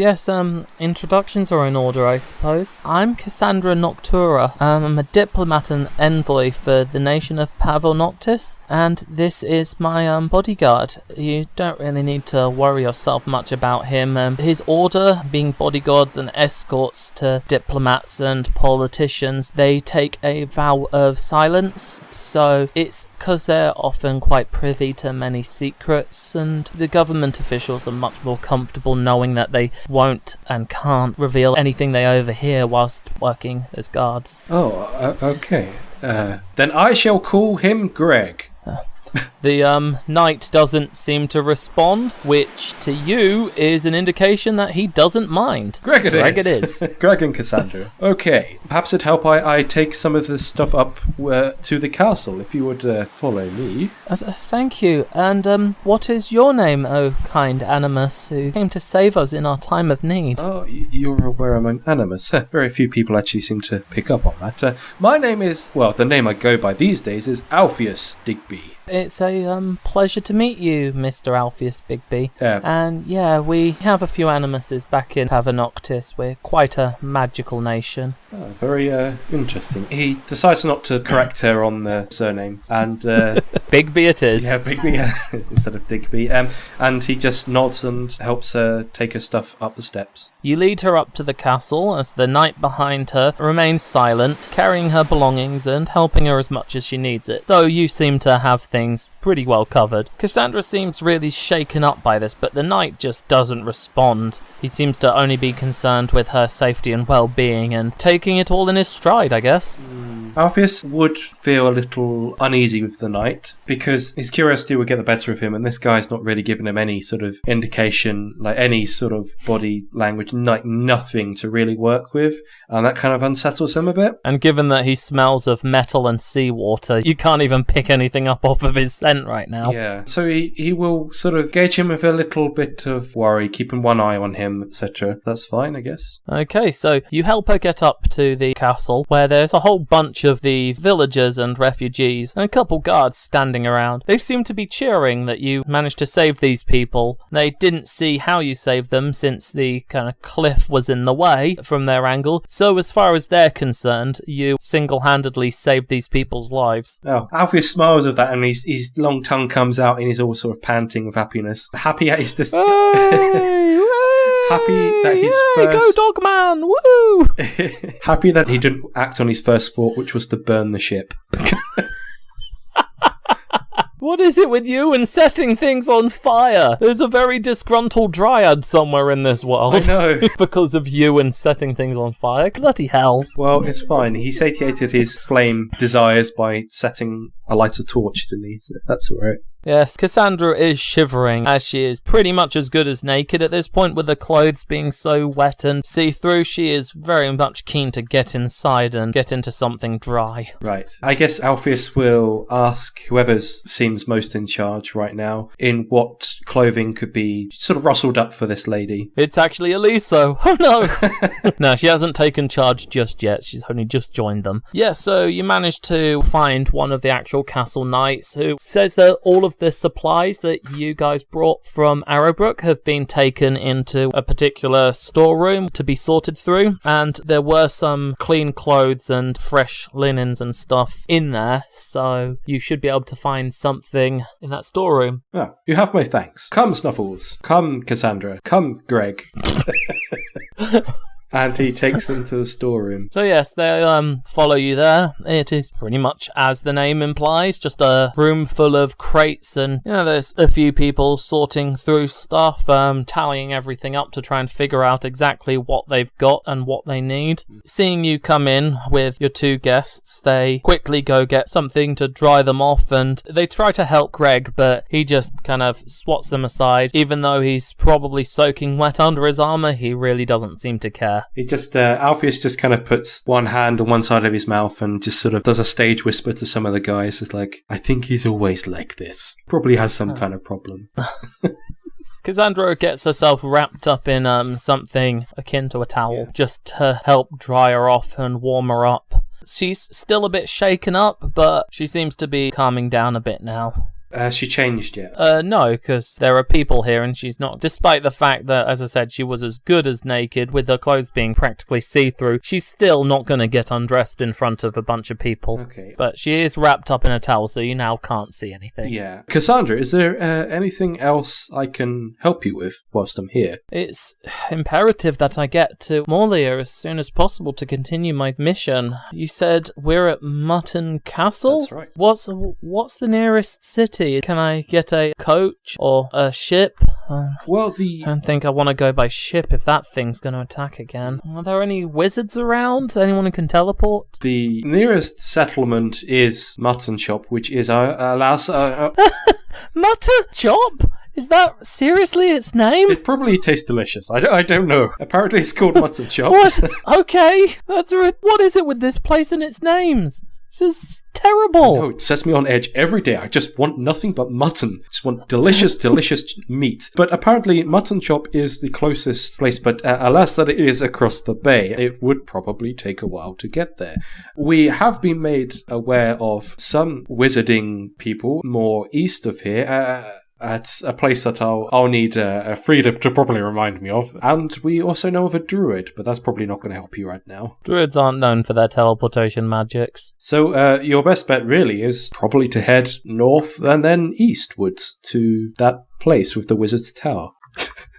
Speaker 6: Introductions are in order, I suppose. I'm Cassandra Noctura. I'm a diplomat and envoy for the nation of Pavanoctis, and this is my bodyguard. You don't really need to worry yourself much about him. His order, being bodyguards and escorts to diplomats and politicians, they take a vow of silence, so it's because they're often quite privy to many secrets, and the government officials are much more comfortable knowing that they won't and can't reveal anything they overhear whilst working as guards.
Speaker 5: Oh, okay. Then I shall call him Greg.
Speaker 6: The knight doesn't seem to respond, which to you is an indication that he doesn't mind.
Speaker 5: Greg it
Speaker 6: is.
Speaker 5: Greg and Cassandra. Okay, perhaps it'd help I take some of this stuff up to the castle, if you would follow me.
Speaker 6: Thank you. And what is your name, oh kind Animus, who came to save us in our time of need?
Speaker 5: Oh, you're aware I'm an Animus. Very few people actually seem to pick up on that. My name is, well, the name I go by these days is Alpheus Digby.
Speaker 6: It's a pleasure to meet you, Mr. Alpheus Bigby.
Speaker 5: Yeah.
Speaker 6: And yeah, we have a few Animuses back in Pavanoctis. We're quite a magical nation.
Speaker 5: Oh, very interesting. He decides not to correct her on the surname, and
Speaker 6: Bigby it is.
Speaker 5: Yeah, Bigby instead of Digby. And he just nods and helps her take her stuff up the steps.
Speaker 6: You lead her up to the castle as the knight behind her remains silent, carrying her belongings and helping her as much as she needs it, though you seem to have things pretty well covered. Cassandra seems really shaken up by this, but the knight just doesn't respond. He seems to only be concerned with her safety and well-being and taking it all in his stride, I guess.
Speaker 5: Alpheus would feel a little uneasy with the knight because his curiosity would get the better of him, and this guy's not really giving him any sort of indication, like any sort of body language, like nothing to really work with, and that kind of unsettles him a bit.
Speaker 6: And given that he smells of metal and seawater, you can't even pick anything up off of his scent right now.
Speaker 5: Yeah, so he will sort of gauge him with a little bit of worry, keeping one eye on him, etc. That's fine, I guess.
Speaker 6: Okay, so you help her get up to the castle, where there's a whole bunch of the villagers and refugees, and a couple guards standing around. They seem to be cheering that you managed to save these people. They didn't see how you saved them, since the kind of cliff was in the way from their angle, so as far as they're concerned, you single-handedly saved these people's lives.
Speaker 5: Oh, Alpheus smiles at that, and his long tongue comes out, and he's all sort of panting with happiness. Happy at his happy that his first...
Speaker 6: Go Dogman! Woo!
Speaker 5: Happy that he didn't act on his first thought, which was to burn the ship.
Speaker 6: What is it with you and setting things on fire? There's a very disgruntled dryad somewhere in this world.
Speaker 5: I know.
Speaker 6: Because of you and setting things on fire. Bloody hell.
Speaker 5: Well, it's fine. He satiated his flame desires by setting a lighter torch, didn't he? So that's alright.
Speaker 6: Yes, Cassandra is shivering, as she is pretty much as good as naked at this point, with the clothes being so wet and see-through. She is very much keen to get inside and get into something dry.
Speaker 5: Right. I guess Alpheus will ask whoever seems most in charge right now in what clothing could be sort of rustled up for this lady.
Speaker 6: It's actually Eliso. Oh no! No, she hasn't taken charge just yet. She's only just joined them. Yeah, so you managed to find one of the actual castle knights who says that all of the supplies that you guys brought from Arrowbrook have been taken into a particular storeroom to be sorted through, and there were some clean clothes and fresh linens and stuff in there, so you should be able to find something in that storeroom.
Speaker 5: Ah, you have my thanks. Come, Snuffles. Come, Cassandra. Come, Greg. And he takes them to the storeroom.
Speaker 6: So yes, they follow you there. It is pretty much as the name implies, just a room full of crates, and there's a few people sorting through stuff, tallying everything up to try and figure out exactly what they've got and what they need. Seeing you come in with your two guests, they quickly go get something to dry them off, and they try to help Greg, but he just kind of swats them aside. Even though he's probably soaking wet under his armor, he really doesn't seem to care.
Speaker 5: He just, Alpheus just kind of puts one hand on one side of his mouth and just sort of does a stage whisper to some of the guys. It's like, I think he's always like this. Probably has some kind of problem.
Speaker 6: Cassandra gets herself wrapped up in something akin to a towel, just to help dry her off and warm her up. She's still a bit shaken up, but she seems to be calming down a bit now.
Speaker 5: Has she changed yet?
Speaker 6: No, because there are people here and she's not. Despite the fact that, as I said, she was as good as naked, with her clothes being practically see-through, she's still not going to get undressed in front of a bunch of people.
Speaker 5: Okay.
Speaker 6: But she is wrapped up in a towel, so you now can't see anything.
Speaker 5: Yeah. Cassandra, is there anything else I can help you with whilst I'm here?
Speaker 6: It's imperative that I get to Morlia as soon as possible to continue my mission. You said we're at Mutton Castle?
Speaker 5: That's right.
Speaker 6: What's the nearest city? Can I get a coach or a ship? I don't think I want to go by ship if that thing's going to attack again. Are there any wizards around? Anyone who can teleport?
Speaker 5: The nearest settlement is Mutton Shop, which is, alas...
Speaker 6: Mutton Chop? Is that seriously its name?
Speaker 5: It probably tastes delicious. I don't know. Apparently it's called Mutton Shop.
Speaker 6: What? Okay. What is it with this place and its names? This is terrible.
Speaker 5: No, it sets me on edge every day. I just want nothing but mutton. Just want delicious, delicious meat. But apparently Mutton Shop is the closest place, but alas that it is across the bay. It would probably take a while to get there. We have been made aware of some wizarding people more east of here, at a place that I'll need a Frieda to properly remind me of. And we also know of a druid, but that's probably not going to help you right now.
Speaker 6: Druids aren't known for their teleportation magics.
Speaker 5: So your best bet really is probably to head north and then eastwards to that place with the wizard's tower.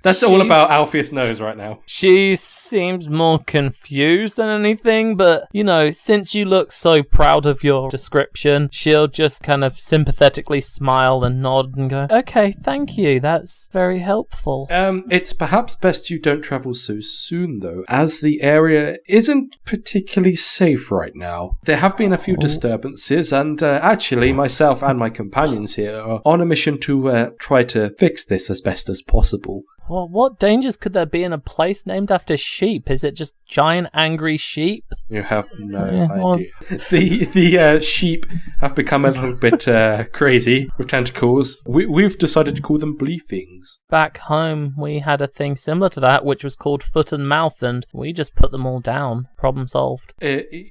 Speaker 5: That's all about Alpheus knows right now.
Speaker 6: She seems more confused than anything, but, since you look so proud of your description, she'll just kind of sympathetically smile and nod and go, okay, thank you, that's very helpful.
Speaker 5: It's perhaps best you don't travel so soon, though, as the area isn't particularly safe right now. There have been a few disturbances, and actually, myself and my companions here are on a mission to try to fix this as best as possible.
Speaker 6: Well, what dangers could there be in a place named after sheep? Is it just giant angry sheep?
Speaker 5: You have no idea. The sheep have become a little bit crazy with tentacles. We've decided to call them bleefings.
Speaker 6: Back home, we had a thing similar to that, which was called foot and mouth, and we just put them all down. Problem solved.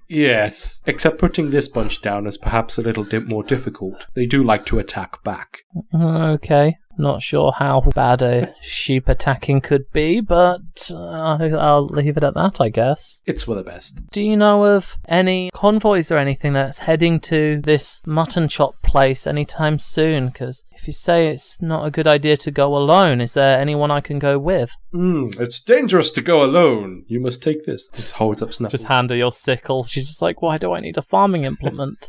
Speaker 5: Yes, except putting this bunch down is perhaps a little more difficult. They do like to attack back.
Speaker 6: Okay. Not sure how bad a sheep attacking could be, but I'll leave it at that, I guess.
Speaker 5: It's for the best.
Speaker 6: Do you know of any convoys or anything that's heading to this mutton chop place anytime soon? Because if you say it's not a good idea to go alone, is there anyone I can go with?
Speaker 5: It's dangerous to go alone. You must take this. Just holds up Snuffles.
Speaker 6: Just hand her your sickle. She's just like, why do I need a farming implement?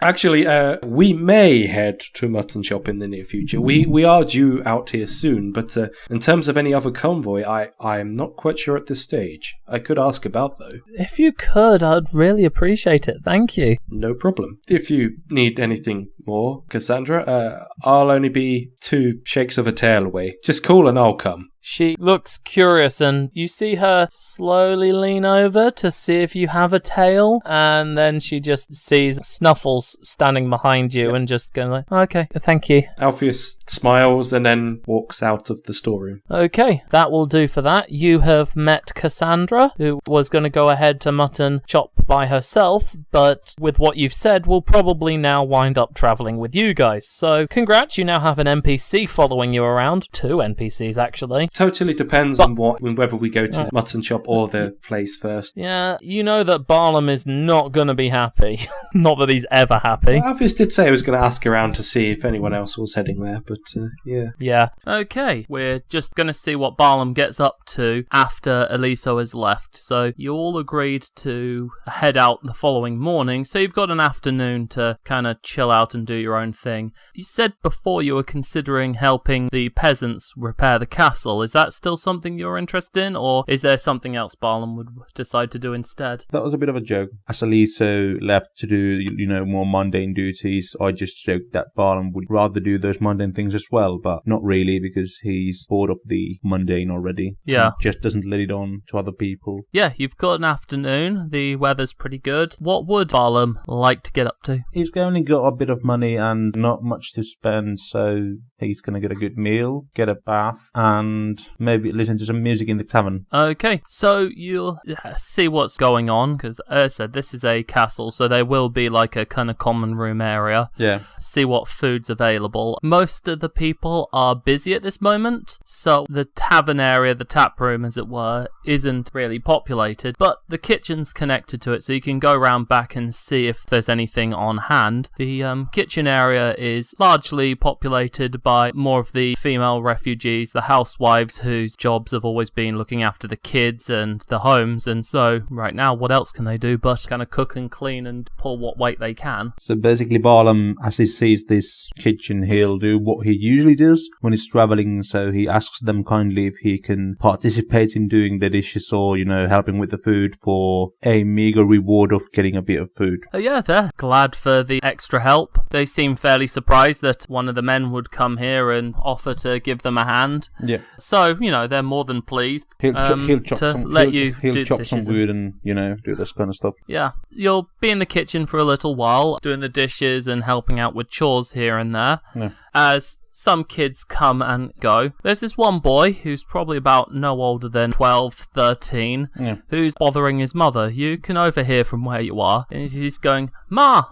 Speaker 5: Actually, we may head to Mutton Shop in the near future. We are due out here soon, but in terms of any other convoy, I'm not quite sure at this stage. I could ask about, though.
Speaker 6: If you could, I'd really appreciate it. Thank you.
Speaker 5: No problem. If you need anything more, Cassandra, I'll only be 2 shakes of a tail away. Just call and I'll come.
Speaker 6: She looks curious, and you see her slowly lean over to see if you have a tail, and then she just sees Snuffles standing behind you and just going like, okay, thank you.
Speaker 5: Alpheus smiles and then walks out of the storeroom.
Speaker 6: Okay, that will do for that. You have met Cassandra, who was going to go ahead to Mutton Chop by herself, but with what you've said, will probably now wind up travelling with you guys. So, congrats, you now have an NPC following you around. 2 NPCs, actually.
Speaker 5: Totally depends on whether we go to the mutton shop or the place first.
Speaker 6: Yeah, you know that Barlam is not going to be happy. Not that he's ever happy.
Speaker 5: Well, Alpheus did say he was going to ask around to see if anyone else was heading there, but yeah.
Speaker 6: Yeah. Okay, we're just going to see what Barlam gets up to after Eliso has left. So you all agreed to head out the following morning, so you've got an afternoon to kind of chill out and do your own thing. You said before you were considering helping the peasants repair the castle. Is that still something you're interested in, or is there something else Barlam would decide to do instead?
Speaker 4: That was a bit of a joke. As Eliso left to do, more mundane duties, I just joked that Barlam would rather do those mundane things as well, but not really, because he's bored of the mundane already.
Speaker 6: Yeah.
Speaker 4: He just doesn't let it on to other people.
Speaker 6: Yeah, you've got an afternoon. The weather's pretty good. What would Barlam like to get up to?
Speaker 4: He's only got a bit of money and not much to spend, so he's going to get a good meal, get a bath, and maybe listen to some music in the tavern.
Speaker 6: Okay, so you'll see what's going on, because as I said, this is a castle, so there will be like a kind of common room area.
Speaker 4: Yeah.
Speaker 6: See what food's available. Most of the people are busy at this moment, so the tavern area, the tap room as it were, isn't really populated, but the kitchen's connected to it, so you can go round back and see if there's anything on hand. The kitchen area is largely populated by more of the female refugees, the housewives whose jobs have always been looking after the kids and the homes, and so right now what else can they do but kind of cook and clean and pull what weight they can.
Speaker 4: So basically Barlam, as he sees this kitchen, he'll do what he usually does when he's traveling, so he asks them kindly if he can participate in doing the dishes or, helping with the food for a meager reward of getting a bit of food.
Speaker 6: Yeah, they're glad for the extra help. They seem fairly surprised that one of the men would come here and offer to give them a hand.
Speaker 4: Yeah.
Speaker 6: So, they're more than pleased
Speaker 4: He'll chop
Speaker 6: to
Speaker 4: some,
Speaker 6: let
Speaker 4: he'll,
Speaker 6: you
Speaker 4: he'll
Speaker 6: do
Speaker 4: chop
Speaker 6: dishes
Speaker 4: some wood and, do this kind of stuff.
Speaker 6: Yeah. You'll be in the kitchen for a little while, doing the dishes and helping out with chores here and there.
Speaker 4: Yeah.
Speaker 6: As some kids come and go. There's this one boy who's probably about no older than 12, 13, who's bothering his mother. You can overhear from where you are. And he's going, Ma,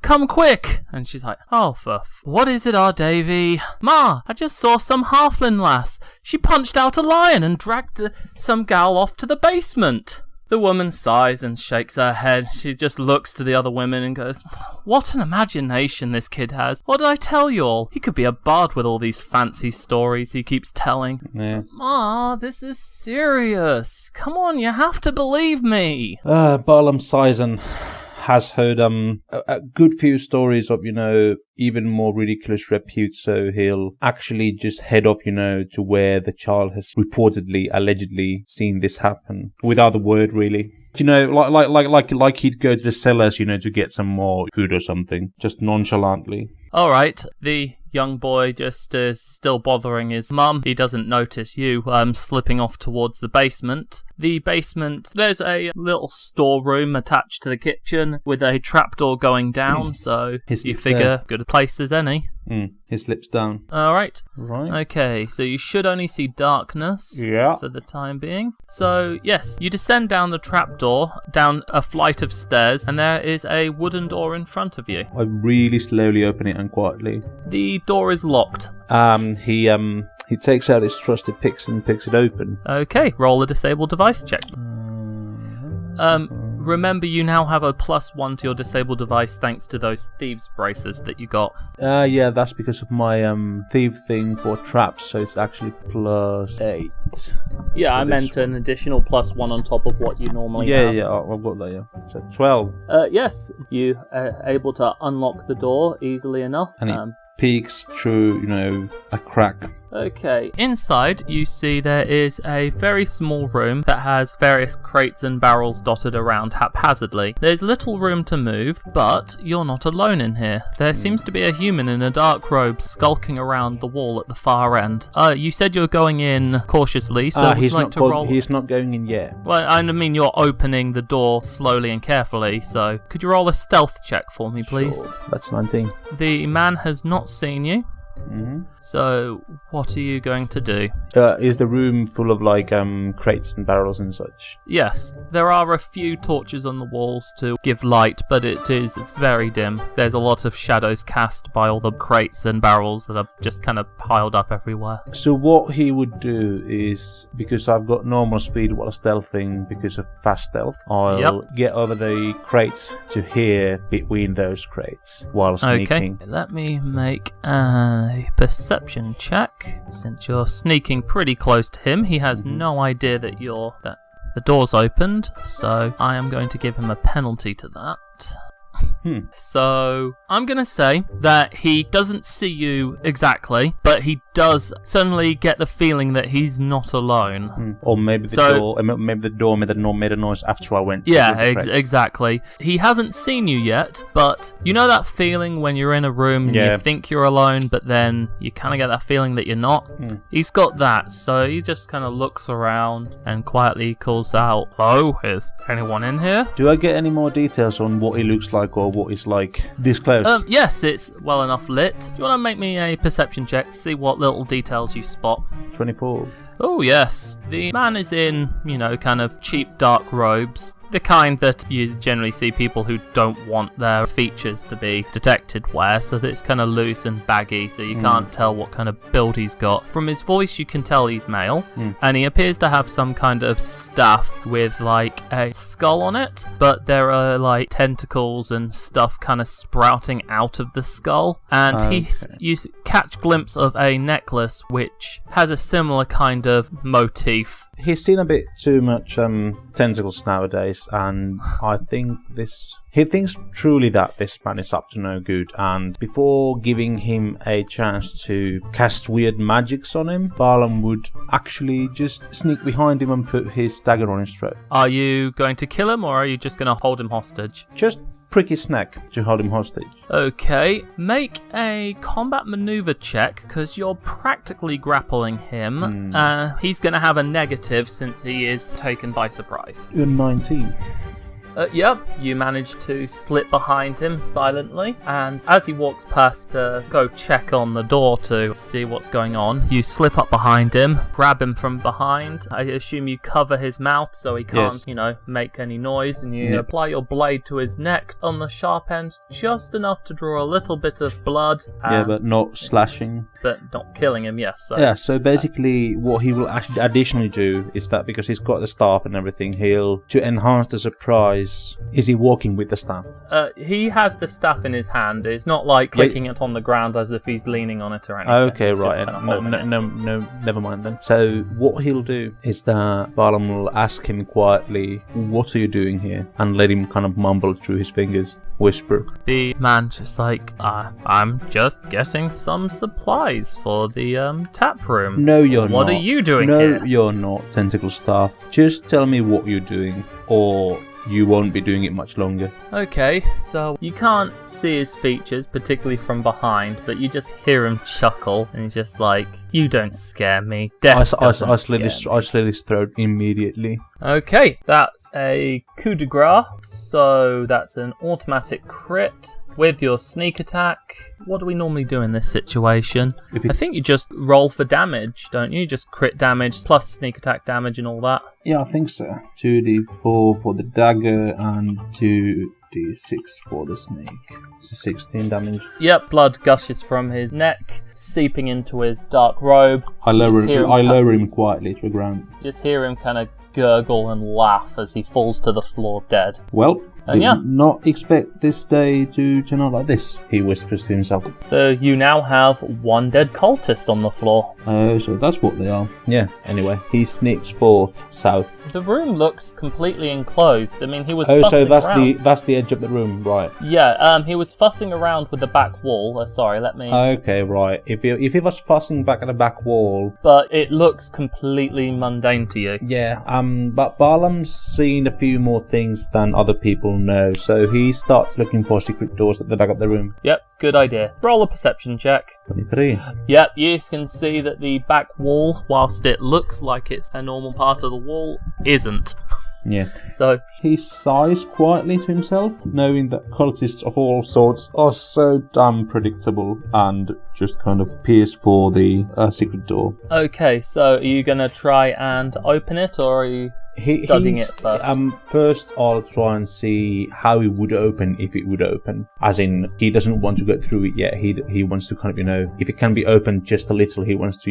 Speaker 6: come quick. And she's like, oh, what is it, our Davy? Ma, I just saw some halfling lass. She punched out a lion and dragged some gal off to the basement. The woman sighs and shakes her head. She just looks to the other women and goes, what an imagination this kid has. What did I tell you all? He could be a bard with all these fancy stories he keeps telling.
Speaker 4: Yeah.
Speaker 6: Ma, this is serious. Come on, you have to believe me.
Speaker 4: Barlam sighs and has heard a good few stories of, even more ridiculous repute, so he'll actually just head off, to where the child has allegedly seen this happen, without a word, really. Like he'd go to the cellars, to get some more food or something, just nonchalantly.
Speaker 6: All right, the young boy just is still bothering his mum. He doesn't notice you slipping off towards the basement. The basement, there's a little storeroom attached to the kitchen with a trapdoor going down, so you figure good a place as any.
Speaker 4: He slips down.
Speaker 6: All right.
Speaker 4: Right.
Speaker 6: Okay, so you should only see darkness for the time being. So, yes, you descend down the trapdoor, down a flight of stairs, and there is a wooden door in front of you.
Speaker 4: I really slowly open it and quietly.
Speaker 6: The door is locked.
Speaker 4: He takes out his trusted picks and picks it open.
Speaker 6: Okay, roll a disable device check. Remember, you now have a +1 to your disabled device thanks to those thieves' braces that you got.
Speaker 4: Yeah, that's because of my thief thing for traps, so it's actually +8.
Speaker 6: Yeah, I meant an additional +1 on top of what you normally have.
Speaker 4: Yeah, I've got that, yeah. So 12.
Speaker 6: Yes, you are able to unlock the door easily enough.
Speaker 4: And it peeks through, a crack.
Speaker 6: Okay, inside you see there is a very small room that has various crates and barrels dotted around haphazardly. There's little room to move, but you're not alone in here. There seems to be a human in a dark robe skulking around the wall at the far end. You said you're going in cautiously, so would you like to roll?
Speaker 4: He's not going in yet.
Speaker 6: Well, I mean you're opening the door slowly and carefully, so could you roll a stealth check for me, please?
Speaker 4: Sure. That's 19.
Speaker 6: The man has not seen you.
Speaker 4: Mm-hmm.
Speaker 6: So, what are you going to do?
Speaker 4: Is the room full of like crates and barrels and such?
Speaker 6: Yes, there are a few torches on the walls to give light, but it is very dim. There's a lot of shadows cast by all the crates and barrels that are just kind of piled up everywhere.
Speaker 4: So what he would do is, because I've got normal speed while stealthing because of fast stealth, I'll get over the crates to hear between those crates while sneaking.
Speaker 6: Okay, let me make a perception check. Since you're sneaking pretty close to him, he has no idea that the door's opened, so I am going to give him a penalty to that. So, I'm going to say that he doesn't see you exactly, but he does suddenly get the feeling that he's not alone.
Speaker 4: Or maybe the door made a noise after I went.
Speaker 6: Yeah, exactly. He hasn't seen you yet, but you know that feeling when you're in a room and you think you're alone, but then you kind of get that feeling that you're not? He's got that, so he just kind of looks around and quietly calls out, "Hello, is anyone in here?"
Speaker 4: Do I get any more details on what he looks like or what he's like this close?
Speaker 6: Yes, it's well enough lit. Do you want to make me a perception check to see what little details you spot?
Speaker 4: 24.
Speaker 6: Oh, yes. The man is in, kind of cheap dark robes. The kind that you generally see people who don't want their features to be detected wear, so that it's kind of loose and baggy, so you can't tell what kind of build he's got. From his voice, you can tell he's male, and he appears to have some kind of staff with, like, a skull on it, but there are, like, tentacles and stuff kind of sprouting out of the skull, and you catch glimpse of a necklace which has a similar kind of motif.
Speaker 4: He's seen a bit too much tentacles nowadays, and I think he thinks truly that this man is up to no good, and before giving him a chance to cast weird magics on him, Barlam would actually just sneak behind him and put his dagger on his throat.
Speaker 6: Are you going to kill him, or are you just going to hold him hostage?
Speaker 4: Just prick his neck to hold him hostage.
Speaker 6: Okay, make a combat maneuver check, because you're practically grappling him. He's going to have a negative since he is taken by surprise.
Speaker 4: You're 19.
Speaker 6: Yep, you manage to slip behind him silently, and as he walks past to go check on the door to see what's going on, you slip up behind him, grab him from behind. I assume you cover his mouth so he can't, make any noise, and you apply your blade to his neck on the sharp end, just enough to draw a little bit of blood.
Speaker 4: But not slashing.
Speaker 6: But not killing him, yes. So.
Speaker 4: Yeah, so basically what he will actually additionally do is that because he's got the staff and everything, to enhance the surprise, is he walking with the staff?
Speaker 6: He has the staff in his hand. It's not like clicking it on the ground as if he's leaning on it or anything.
Speaker 4: Okay, right. No, never mind then. So what he'll do is that Barlam will ask him quietly, "What are you doing here?" and let him kind of mumble through his fingers, whisper.
Speaker 6: The man just like, "I'm just getting some supplies for the tap room."
Speaker 4: No, you're not.
Speaker 6: What are you doing here?
Speaker 4: No, you're not, tentacle staff. Just tell me what you're doing, or you won't be doing it much longer.
Speaker 6: Okay, so you can't see his features, particularly from behind, but you just hear him chuckle, and he's just like, "You don't scare me. Death doesn't scare me."
Speaker 4: I slit his throat immediately.
Speaker 6: Okay, that's a coup de grace, so that's an automatic crit with your sneak attack. What do we normally do in this situation? I think you just roll for damage, don't you? Just crit damage plus sneak attack damage and all that.
Speaker 4: Yeah, I think so. 2d4 for the dagger and 2d6 for the snake. So 16 damage.
Speaker 6: Yep, blood gushes from his neck, seeping into his dark robe.
Speaker 4: I lower him quietly to the ground.
Speaker 6: Just hear him kind of gurgle and laugh as he falls to the floor dead.
Speaker 4: Well, did not expect this day to turn out like this, he whispers to himself.
Speaker 6: So you now have one dead cultist on the floor.
Speaker 4: So that's what they are. Yeah, anyway, he sneaks forth south.
Speaker 6: The room looks completely enclosed. I mean, he was
Speaker 4: fussing
Speaker 6: around.
Speaker 4: That's the edge of the room, right?
Speaker 6: Yeah, he was fussing around with the back wall.
Speaker 4: Okay, right. If he was fussing back at the back wall...
Speaker 6: But it looks completely mundane to you.
Speaker 4: Yeah, but Barlam's seen a few more things than other people know, so he starts looking for secret doors at the back of the room.
Speaker 6: Yep, good idea. Roll a perception check.
Speaker 4: 23.
Speaker 6: Yep, you can see that the back wall, whilst it looks like it's a normal part of the wall, isn't.
Speaker 4: Yeah.
Speaker 1: So
Speaker 4: He sighs quietly to himself, knowing that cultists of all sorts are so damn predictable, and just kind of peers for the secret door.
Speaker 6: Okay, so are you gonna try and open it, or are you studying it first?
Speaker 4: First, I'll try and see how it would open if it would open. As in, he doesn't want to go through it yet. He wants to kind of, if it can be opened just a little, he wants to,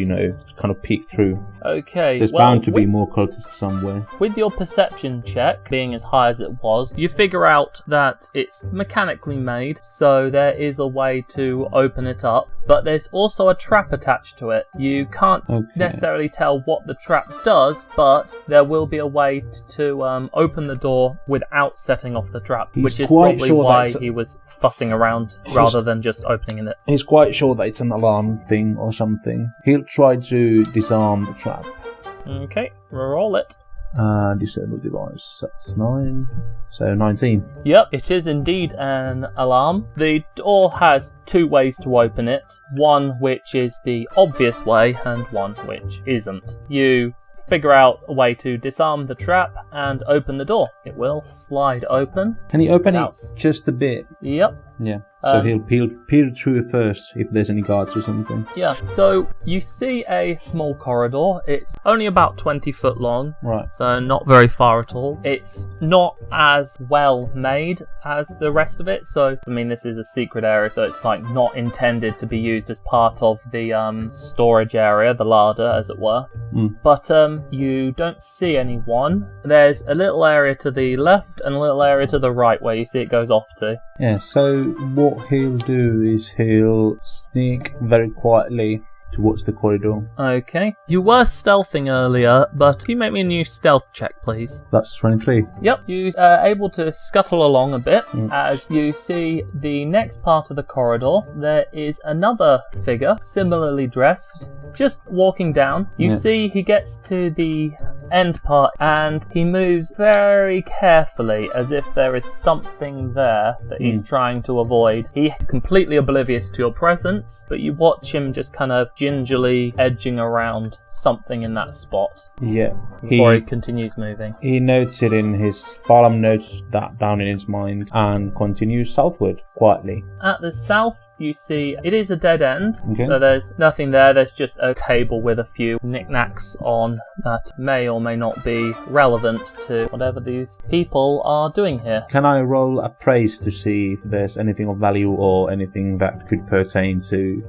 Speaker 4: kind of peek through.
Speaker 6: Okay,
Speaker 4: There's bound to be more cultists somewhere.
Speaker 6: With your perception check being as high as it was, you figure out that it's mechanically made, so there is a way to open it up, but there's also a trap attached to it. You can't necessarily tell what the trap does, but there will be a way to open the door without setting off the trap, which is probably why he was fussing around rather than just opening it.
Speaker 4: He's quite sure that it's an alarm thing or something. He'll try to disarm the trap.
Speaker 6: Okay, roll it.
Speaker 4: Disable device, that's 9, so 19.
Speaker 6: Yep, it is indeed an alarm. The door has two ways to open it, one which is the obvious way and one which isn't. You figure out a way to disarm the trap and open the door. It will slide open.
Speaker 4: Can he open it just a bit?
Speaker 6: Yep.
Speaker 4: Yeah. So he'll peer through it first if there's any guards or something.
Speaker 6: Yeah, so you see a small corridor. It's only about 20 foot long.
Speaker 4: Right.
Speaker 6: So not very far at all. It's not as well made as the rest of it. So, this is a secret area, so it's not intended to be used as part of the storage area, the larder, as it were. But you don't see anyone. There's a little area to the left and a little area to the right where you see it goes off to.
Speaker 4: Yeah, so what he'll do is he'll sneak very quietly towards the corridor.
Speaker 6: Okay. You were stealthing earlier, but can you make me a new stealth check, please?
Speaker 4: That's 23.
Speaker 6: Yep. You are able to scuttle along a bit as you see the next part of the corridor. There is another figure, similarly dressed, just walking down. You see he gets to the end part and he moves very carefully as if there is something there that he's trying to avoid. He is completely oblivious to your presence, but you watch him just kind of gingerly edging around something in that spot.
Speaker 4: Yeah.
Speaker 6: Before he continues moving.
Speaker 4: He notes it in his... Barlam notes that down in his mind and continues southward quietly.
Speaker 6: At the south, you see it is a dead end.
Speaker 4: Okay.
Speaker 6: So there's nothing there. There's just a table with a few knickknacks on that may or may not be relevant to whatever these people are doing here.
Speaker 4: Can I roll appraise to see if there's anything of value or anything that could pertain to,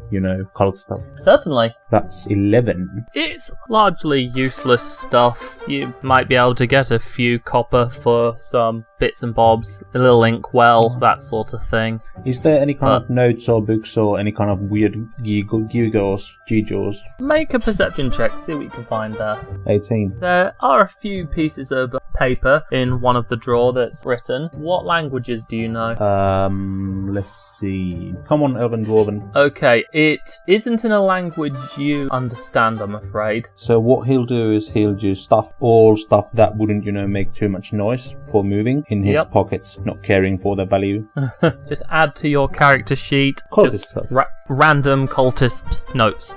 Speaker 4: cult stuff?
Speaker 6: Certainly.
Speaker 4: That's 11.
Speaker 6: It's largely useless stuff. You might be able to get a few copper for some bits and bobs, a little inkwell, that sort of thing.
Speaker 4: Is there any kind of notes or books or any kind of weird gewgaws?
Speaker 6: Make a perception check, see what you can find there.
Speaker 4: 18.
Speaker 6: There are a few pieces of paper in one of the drawer that's written. What languages do you know?
Speaker 4: Let's see. Come on, Elven Dwarven.
Speaker 6: Okay, it isn't in a language you understand, I'm afraid.
Speaker 4: So what he'll do is he'll just stuff all stuff that wouldn't, make too much noise for moving in his pockets, not caring for the value.
Speaker 6: Just add to your character sheet.
Speaker 4: Cultist
Speaker 6: just
Speaker 4: stuff.
Speaker 6: Random cultist notes.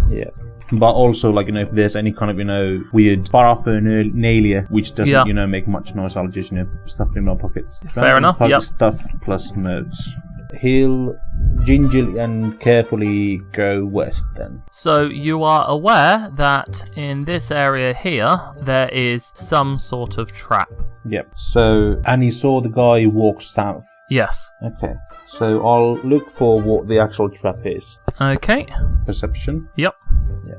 Speaker 4: Yeah. But also, if there's any kind of, weird paraphernalia which doesn't, make much noise, I'll just, stuff it in my pockets.
Speaker 6: Fair enough, yep.
Speaker 4: Stuff plus notes. He'll gingerly and carefully go west then.
Speaker 6: So you are aware that in this area here, there is some sort of trap.
Speaker 4: Yep. So, and he saw the guy walk south.
Speaker 6: Yes.
Speaker 4: Okay. So I'll look for what the actual trap is.
Speaker 6: Okay.
Speaker 4: Perception.
Speaker 6: Yep.
Speaker 4: Yeah.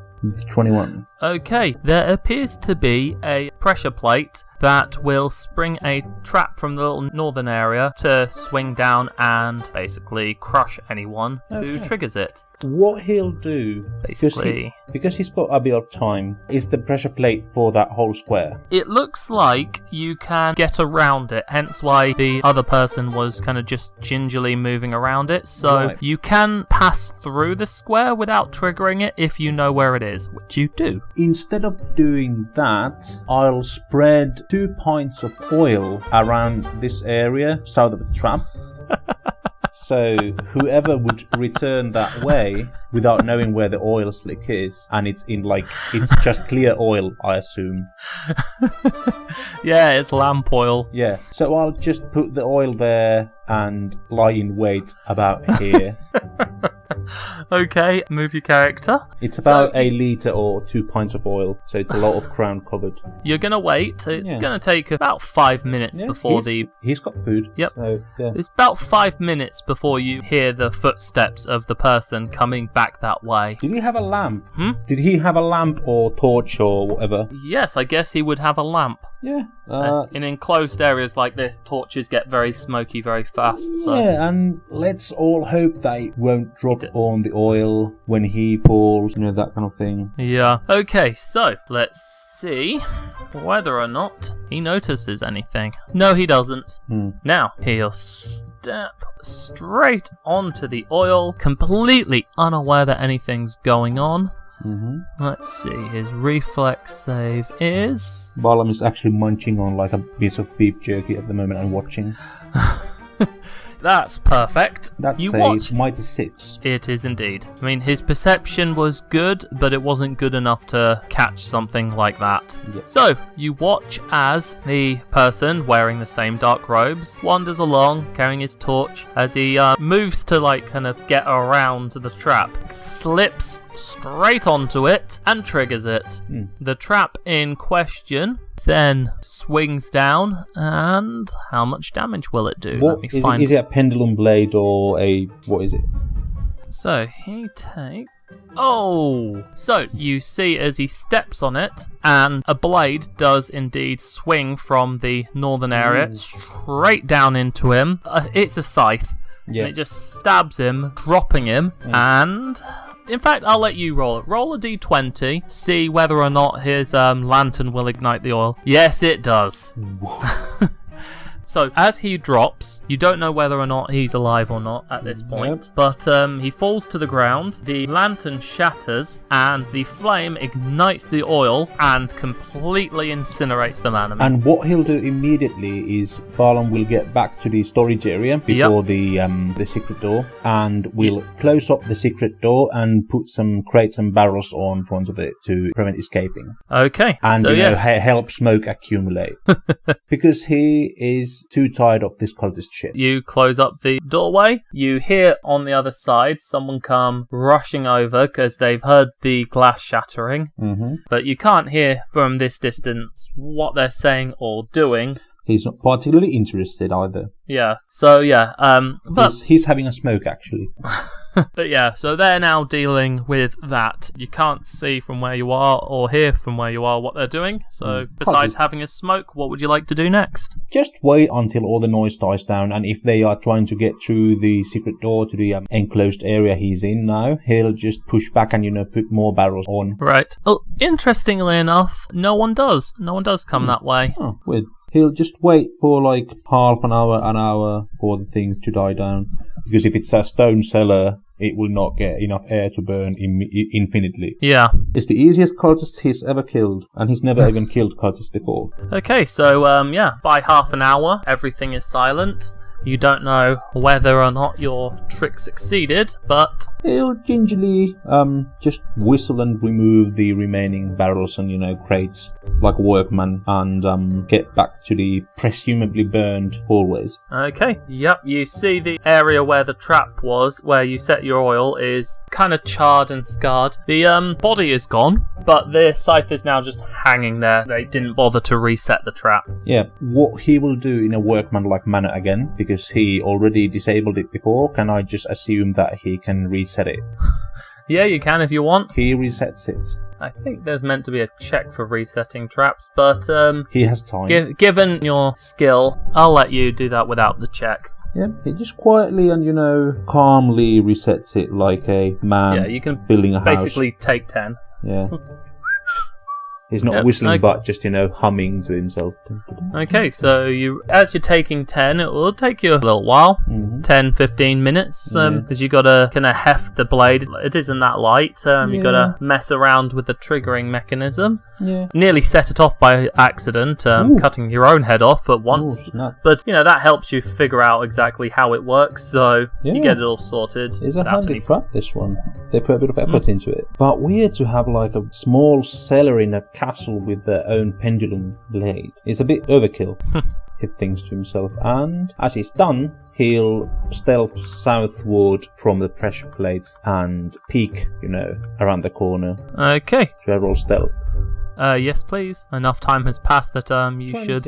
Speaker 4: 21.
Speaker 6: Okay, there appears to be a pressure plate that will spring a trap from the little northern area to swing down and basically crush anyone who triggers it.
Speaker 4: What he'll do,
Speaker 6: basically,
Speaker 4: because he's got a bit of time, is the pressure plate for that whole square.
Speaker 6: It looks like you can get around it, hence why the other person was kind of just gingerly moving around it. So you can pass through the square without triggering it if you know where it is, which you do.
Speaker 4: Instead of doing that, I'll spread 2 pints of oil around this area south of the trap. So whoever would return that way without knowing where the oil slick is, and it's just clear oil, I assume.
Speaker 6: Yeah, it's lamp oil.
Speaker 4: Yeah. So I'll just put the oil there and lie in wait about here.
Speaker 6: Okay, move your character.
Speaker 4: It's about a litre or 2 pints of oil, so it's a lot of ground covered.
Speaker 6: You're gonna wait. It's gonna take about 5 minutes before
Speaker 4: He's got food.
Speaker 6: Yep.
Speaker 4: So, yeah.
Speaker 6: It's about 5 minutes before you hear the footsteps of the person coming back that way.
Speaker 4: Did he have a lamp? Did he have a lamp or torch or whatever?
Speaker 6: Yes, I guess he would have a lamp.
Speaker 4: Yeah.
Speaker 6: In enclosed areas like this, torches get very smoky very fast. So.
Speaker 4: Yeah, and let's all hope that it won't drop on the oil when he falls, that kind of thing.
Speaker 6: Yeah. Okay, so let's see whether or not he notices anything. No, he doesn't. Now, he'll step straight onto the oil, completely unaware that anything's going on. Let's see, his reflex save is...
Speaker 4: Barlam is actually munching on like a piece of beef jerky at the moment and watching.
Speaker 6: That's perfect.
Speaker 4: That's minus 6.
Speaker 6: It is indeed. I mean, his perception was good, but it wasn't good enough to catch something like that.
Speaker 4: Yeah.
Speaker 6: So, you watch as the person wearing the same dark robes wanders along, carrying his torch, as he moves to, kind of get around the trap, slips straight onto it, and triggers it. The trap in question then swings down, and how much damage will it do?
Speaker 4: Let me find... Is it a pendulum blade or what is it?
Speaker 6: So he takes... So you see as he steps on it, and a blade does indeed swing from the northern area straight down into him. It's a scythe.
Speaker 4: Yeah.
Speaker 6: And it just stabs him, dropping him, and... In fact, I'll let you roll it. Roll a d20, see whether or not his lantern will ignite the oil. Yes, it does. So, as he drops, you don't know whether or not he's alive or not at this point, but he falls to the ground, the lantern shatters, and the flame ignites the oil and completely incinerates the man.
Speaker 4: And what he'll do immediately is Barlam will get back to the storage area before the secret door, and we'll close up the secret door and put some crates and barrels on front of it to prevent escaping.
Speaker 6: Okay.
Speaker 4: And, so, help smoke accumulate. Because he is too tired of this cultist shit.
Speaker 6: You close up the doorway. You hear on the other side someone come rushing over because they've heard the glass shattering. But you can't hear from this distance what they're saying or doing.
Speaker 4: He's not particularly interested either.
Speaker 6: Yeah. So but
Speaker 4: he's having a smoke actually.
Speaker 6: But yeah, so they're now dealing with that. You can't see from where you are or hear from where you are what they're doing. So besides having a smoke, what would you like to do next?
Speaker 4: Just wait until all the noise dies down, and if they are trying to get through the secret door to the enclosed area he's in now, he'll just push back and put more barrels on.
Speaker 6: Right. Oh, interestingly enough, no one does. No one does come that way.
Speaker 4: Oh, weird. He'll just wait for half an hour for the things to die down. Because if it's a stone cellar, it will not get enough air to burn infinitely.
Speaker 6: Yeah.
Speaker 4: It's the easiest cultist he's ever killed, and he's never even killed cultists before.
Speaker 6: Okay, so by half an hour, everything is silent. You don't know whether or not your trick succeeded, but...
Speaker 4: He'll gingerly just whistle and remove the remaining barrels and, crates like a workman and get back to the presumably burned hallways.
Speaker 6: Okay, yep, you see the area where the trap was, where you set your oil, is kind of charred and scarred. The body is gone, but the scythe is now just hanging there. They didn't bother to reset the trap.
Speaker 4: Yeah, what he will do in a workman-like manner again, because he already disabled it before, can I just assume that he can reset it?
Speaker 6: Yeah, you can if you want.
Speaker 4: He resets it.
Speaker 6: I think there's meant to be a check for resetting traps, but
Speaker 4: he has time.
Speaker 6: Given your skill, I'll let you do that without the check.
Speaker 4: Yeah, he just quietly and calmly resets it like a man
Speaker 6: you can
Speaker 4: building a house.
Speaker 6: Basically take 10.
Speaker 4: Yeah. He's not whistling, but just, humming to himself.
Speaker 1: Okay, so as you're taking 10, it will take you a little while. 10, 15 minutes, because you gotta kind of heft the blade. It isn't that light. You gotta mess around with the triggering mechanism.
Speaker 4: Yeah.
Speaker 1: Nearly set it off by accident, cutting your own head off at once. But, that helps you figure out exactly how it works, so you get it all sorted.
Speaker 4: It's a handy trap, this one. They put a bit of effort into it. But weird to have like a small cellar in a castle with their own pendulum blade. It's a bit overkill. He thinks to himself, and as he's done, he'll stealth southward from the pressure plates and peek, around the corner.
Speaker 1: Okay.
Speaker 4: Should I roll stealth?
Speaker 1: Yes, please. Enough time has passed that you should.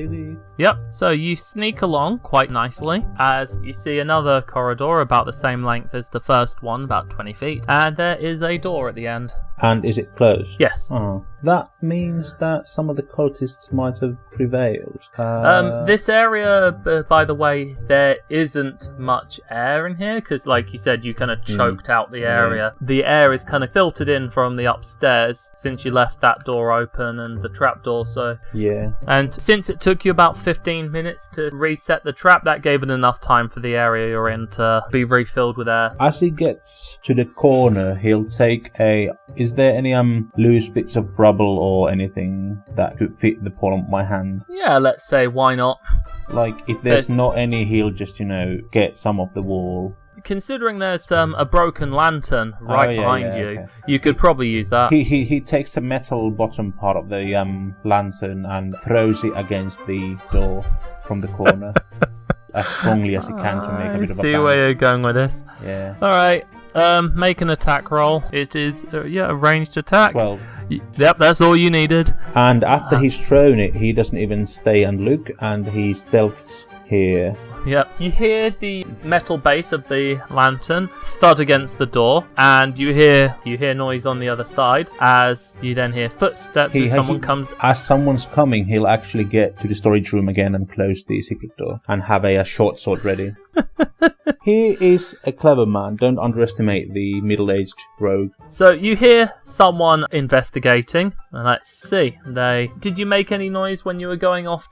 Speaker 1: Yep. So you sneak along quite nicely as you see another corridor about the same length as the first one, about 20 feet, and there is a door at the end.
Speaker 4: And is it closed?
Speaker 1: Yes.
Speaker 4: Oh, that means that some of the cultists might have prevailed.
Speaker 1: This area, by the way, there isn't much air in here because, like you said, you kind of choked out the area. The air is kind of filtered in from the upstairs since you left that door open and the trapdoor. So and since it took you about 15 minutes to reset the trap, that gave it enough time for the area you're in to be refilled with air.
Speaker 4: As he gets to the corner, he'll take a... Is there any loose bits of rubble or anything that could fit the palm of my hand?
Speaker 1: Yeah, let's say, why not?
Speaker 4: Like, if there's not any, he'll just, get some off the wall.
Speaker 1: Considering there's a broken lantern behind you, you could probably use that.
Speaker 4: He takes the metal bottom part of the lantern and throws it against the door from the corner as strongly as he can to make a bit of a
Speaker 1: see where you're going with this.
Speaker 4: Yeah.
Speaker 1: Alright, make an attack roll. It is, a ranged attack.
Speaker 4: 12.
Speaker 1: Yep, that's all you needed.
Speaker 4: And after he's thrown it, he doesn't even stay and look, and he stealths here.
Speaker 1: Yep. You hear the metal base of the lantern thud against the door, and you hear noise on the other side as you then hear footsteps as someone comes.
Speaker 4: As someone's coming, he'll actually get to the storage room again and close the secret door and have a short sword ready. He is a clever man. Don't underestimate the middle-aged rogue.
Speaker 1: So you hear someone investigating. Let's see. Did you make any noise when you were going off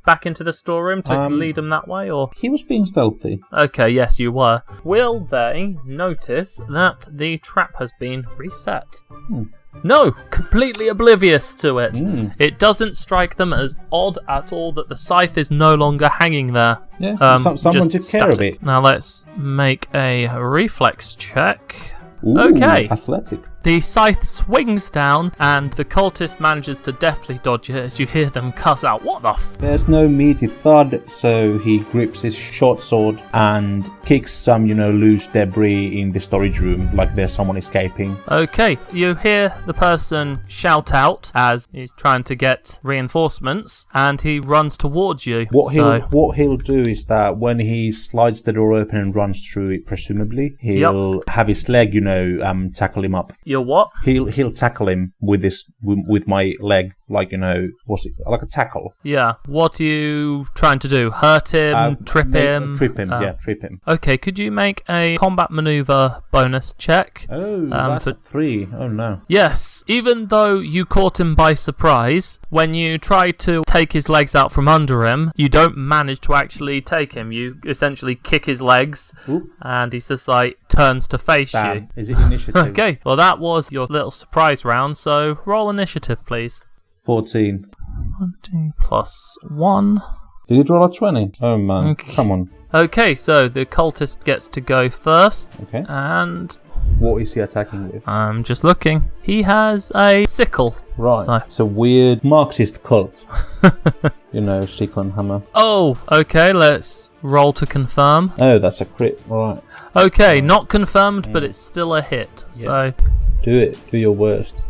Speaker 1: back into the storeroom to lead them that way, or?
Speaker 4: He was being stealthy.
Speaker 1: Okay, yes, you were. Will they notice that the trap has been reset? No, completely oblivious to it. It doesn't strike them as odd at all that the scythe is no longer hanging there.
Speaker 4: Yeah, someone took care of it.
Speaker 1: Now let's make a reflex check.
Speaker 4: Ooh,
Speaker 1: okay.
Speaker 4: Athletic.
Speaker 1: The scythe swings down, and the cultist manages to deftly dodge it as you hear them cuss out, "What the f-?"
Speaker 4: There's no meaty thud, so he grips his short sword and kicks some, loose debris in the storage room, like there's someone escaping.
Speaker 1: Okay, you hear the person shout out as he's trying to get reinforcements, and he runs towards you.
Speaker 4: What he'll do is that when he slides the door open and runs through it, presumably, he'll have his leg, tackle him up.
Speaker 1: Your what?
Speaker 4: He'll tackle him with my leg, like what's it, like a tackle.
Speaker 1: Yeah. What are you trying to do? Hurt him? Trip him?
Speaker 4: Trip him. Trip him.
Speaker 1: Okay. Could you make a combat maneuver bonus check?
Speaker 4: Oh, that's a 3. Oh no.
Speaker 1: Yes. Even though you caught him by surprise, when you try to take his legs out from under him, you don't manage to actually take him. You essentially kick his legs, and he just turns to face you.
Speaker 4: Is it initiative?
Speaker 1: Okay. Well, that was your little surprise round. So roll initiative, please.
Speaker 4: 14.
Speaker 1: 20 plus 1.
Speaker 4: Did you roll a 20? Oh man,
Speaker 1: Okay.
Speaker 4: Come on.
Speaker 1: Okay, so the cultist gets to go first.
Speaker 4: Okay.
Speaker 1: And
Speaker 4: what is he attacking with?
Speaker 1: I'm just looking. He has a sickle.
Speaker 4: Right.
Speaker 1: So.
Speaker 4: It's a weird Marxist cult. Sickle and hammer.
Speaker 1: Oh, okay, let's roll to confirm.
Speaker 4: Oh, that's a crit. Right.
Speaker 1: Okay, not confirmed, but it's still a hit. So
Speaker 4: do it. Do your worst.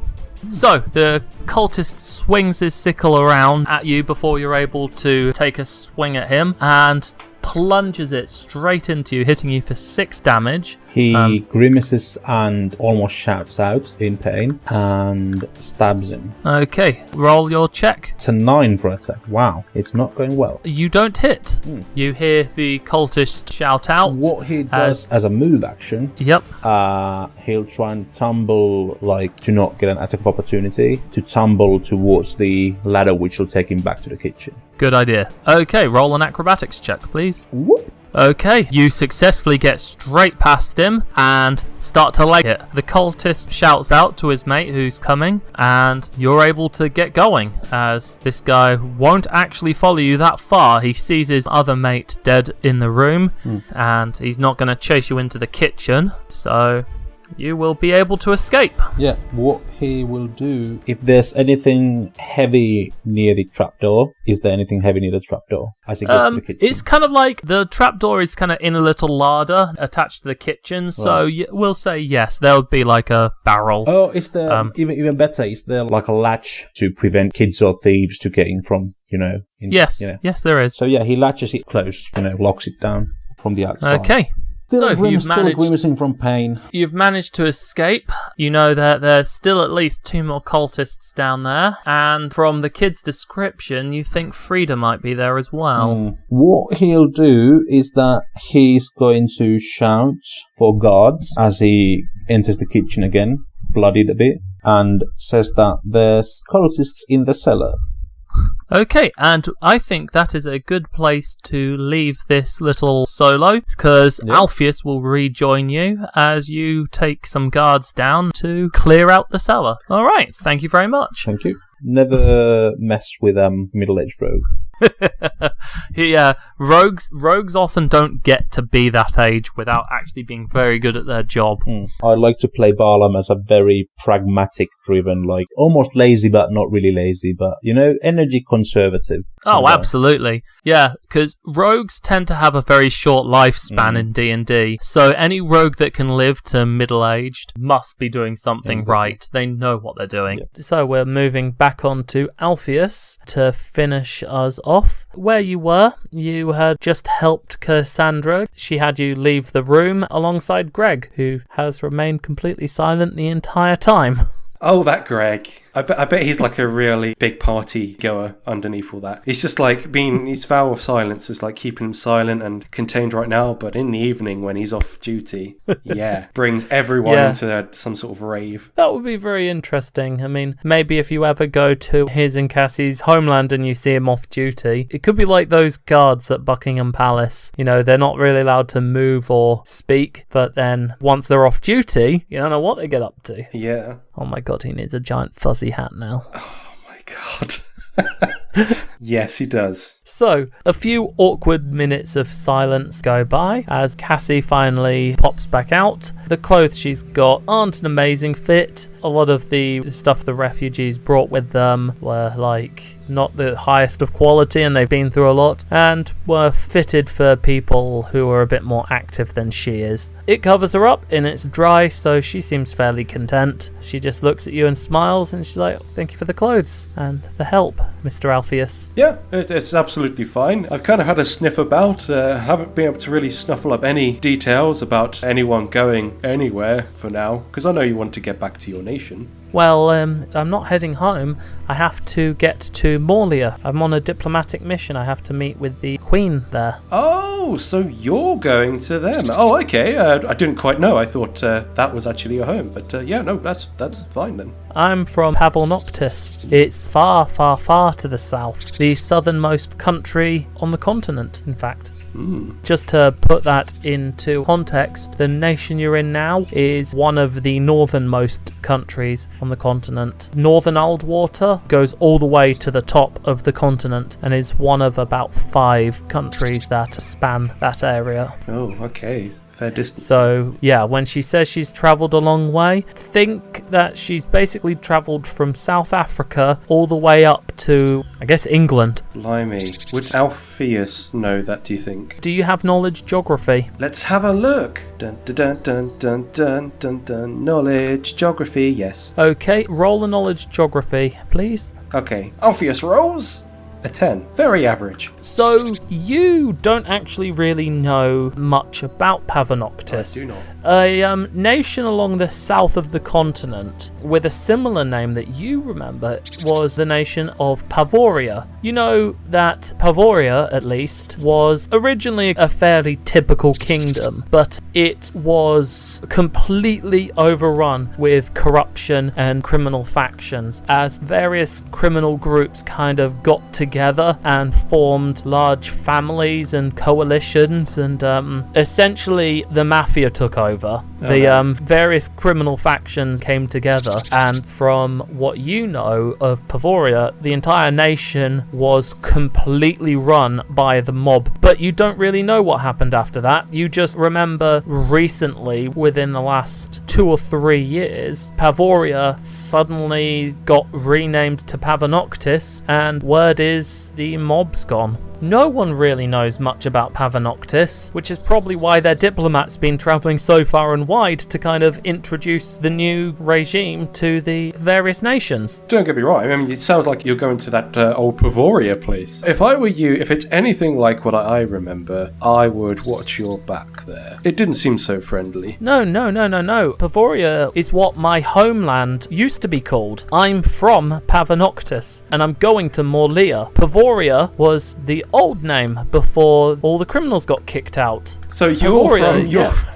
Speaker 1: So, the cultist swings his sickle around at you before you're able to take a swing at him and plunges it straight into you, hitting you for 6 damage.
Speaker 4: He grimaces and almost shouts out in pain and stabs him.
Speaker 1: Okay, roll your check.
Speaker 4: It's a 9 for attack. Wow, it's not going well.
Speaker 1: You don't hit. You hear the cultist shout out.
Speaker 4: What he does as a move action,
Speaker 1: Yep.
Speaker 4: he'll try and tumble, like, to not get an attack of opportunity, to tumble towards the ladder, which will take him back to the kitchen.
Speaker 1: Good idea. Okay, roll an acrobatics check, please.
Speaker 4: Whoop.
Speaker 1: Okay, you successfully get straight past him and start to leg it. The cultist shouts out to his mate who's coming, and you're able to get going, as this guy won't actually follow you that far. He sees his other mate dead in the room, and he's not going to chase you into the kitchen, so you will be able to escape.
Speaker 4: Yeah, what he will do, if there's anything heavy near the trapdoor, is there anything heavy near the trapdoor as it goes to the kitchen?
Speaker 1: It's kind of like the trapdoor is kind of in a little larder attached to the kitchen, so we'll say yes, there would be like a barrel.
Speaker 4: Oh, is there, even better, is there like a latch to prevent kids or thieves to get in from,
Speaker 1: Yes, yes there is.
Speaker 4: So yeah, he latches it close, locks it down from the outside.
Speaker 1: Okay. So
Speaker 4: still grimacing from pain.
Speaker 1: You've managed to escape. You know that there's still at least 2 more cultists down there, and from the kid's description, you think Frieda might be there as well.
Speaker 4: What he'll do is that he's going to shout for guards as he enters the kitchen again, bloodied a bit, and says that there's cultists in the cellar.
Speaker 1: Okay, and I think that is a good place to leave this little solo, because Alpheus will rejoin you as you take some guards down to clear out the cellar. Alright, thank you very much.
Speaker 4: Thank you. Never mess with middle-aged rogue.
Speaker 1: Rogues often don't get to be that age without actually being very good at their job.
Speaker 4: I like to play Barlam as a very pragmatic driven, like almost lazy but not really lazy, but energy conservative.
Speaker 1: Oh, absolutely. Yeah, because rogues tend to have a very short lifespan in D&D, so any rogue that can live to middle-aged must be doing something right. They know what they're doing. Yep. So we're moving back on to Alpheus to finish us off. Where you were, you had just helped Cassandra. She had you leave the room alongside Greg, who has remained completely silent the entire time.
Speaker 5: Oh, that Greg. I bet he's like a really big party goer underneath all that. It's just like his vow of silence is like keeping him silent and contained right now, but in the evening when he's off duty, brings everyone into some sort of rave.
Speaker 1: That would be very interesting. I mean, maybe if you ever go to his and Cassie's homeland and you see him off duty, it could be like those guards at Buckingham Palace. They're not really allowed to move or speak, but then once they're off duty, you don't know what they get up to.
Speaker 5: Yeah.
Speaker 1: Oh my god, he needs a giant fuzzy hat now.
Speaker 5: Oh my god. Yes, he does.
Speaker 1: So, a few awkward minutes of silence go by as Cassie finally pops back out. The clothes she's got aren't an amazing fit. A lot of the stuff the refugees brought with them were not the highest of quality, and they've been through a lot, and were fitted for people who are a bit more active than she is. It covers her up and it's dry, so she seems fairly content. She just looks at you and smiles, and she's like, "Thank you for the clothes and the help, Mr. Alpheus."
Speaker 5: Yeah, it's absolutely fine. I've kind of had a sniff about, haven't been able to really snuffle up any details about anyone going anywhere for now, because I know you want to get back to your nation.
Speaker 1: Well, I'm not heading home. I have to get to Morlia. I'm on a diplomatic mission. I have to meet with the Queen there.
Speaker 5: Oh, so you're going to them. Oh, okay. I didn't quite know. I thought that was actually your home. But that's fine then.
Speaker 1: I'm from Pavanoctis. It's far, far, far to the south. The southernmost country on the continent, in fact. Just to put that into context, the nation you're in now is one of the northernmost countries on the continent. Northern Aldwater goes all the way to the top of the continent and is one of about 5 countries that span that area.
Speaker 5: Oh, okay. Fair distance.
Speaker 1: So, yeah, when she says she's travelled a long way, think that she's basically travelled from South Africa all the way up to, I guess, England.
Speaker 5: Blimey. Would Alpheus know that, do you think?
Speaker 1: Do you have knowledge geography?
Speaker 5: Let's have a look. Dun dun dun dun dun dun dun. Knowledge geography, yes.
Speaker 1: Okay, roll a knowledge geography, please.
Speaker 5: Okay, Alpheus rolls a 10. Very average.
Speaker 1: So, you don't actually really know much about Pavanoctis.
Speaker 5: I do
Speaker 6: A nation along the south of the continent with a similar name that you remember was the nation of Pavoria. You know that Pavoria, at least, was originally a fairly typical kingdom, but it was completely overrun with corruption and criminal factions as various criminal groups kind of got together and formed large families and coalitions, and essentially the mafia took over. The various criminal factions came together, and from what you know of Pavoria, the entire nation was completely run by the mob. But you don't really know what happened after that. You just remember recently, within the last 2 or 3 years, Pavoria suddenly got renamed to Pavanoctis, and word is the mob's gone. No one really knows much about Pavanoctis, which is probably why their diplomat's been travelling so far and wide to kind of introduce the new regime to the various nations.
Speaker 5: Don't get me wrong, I mean, it sounds like you're going to that old Pavoria place. If I were you, if it's anything like what I remember, I would watch your back there. It didn't seem so friendly.
Speaker 6: No. Pavoria is what my homeland used to be called. I'm from Pavanoctis, and I'm going to Morlia. Pavoria was the old name before all the criminals got kicked out.
Speaker 5: So you're
Speaker 6: Pavoria,
Speaker 5: from... You're,
Speaker 6: yeah.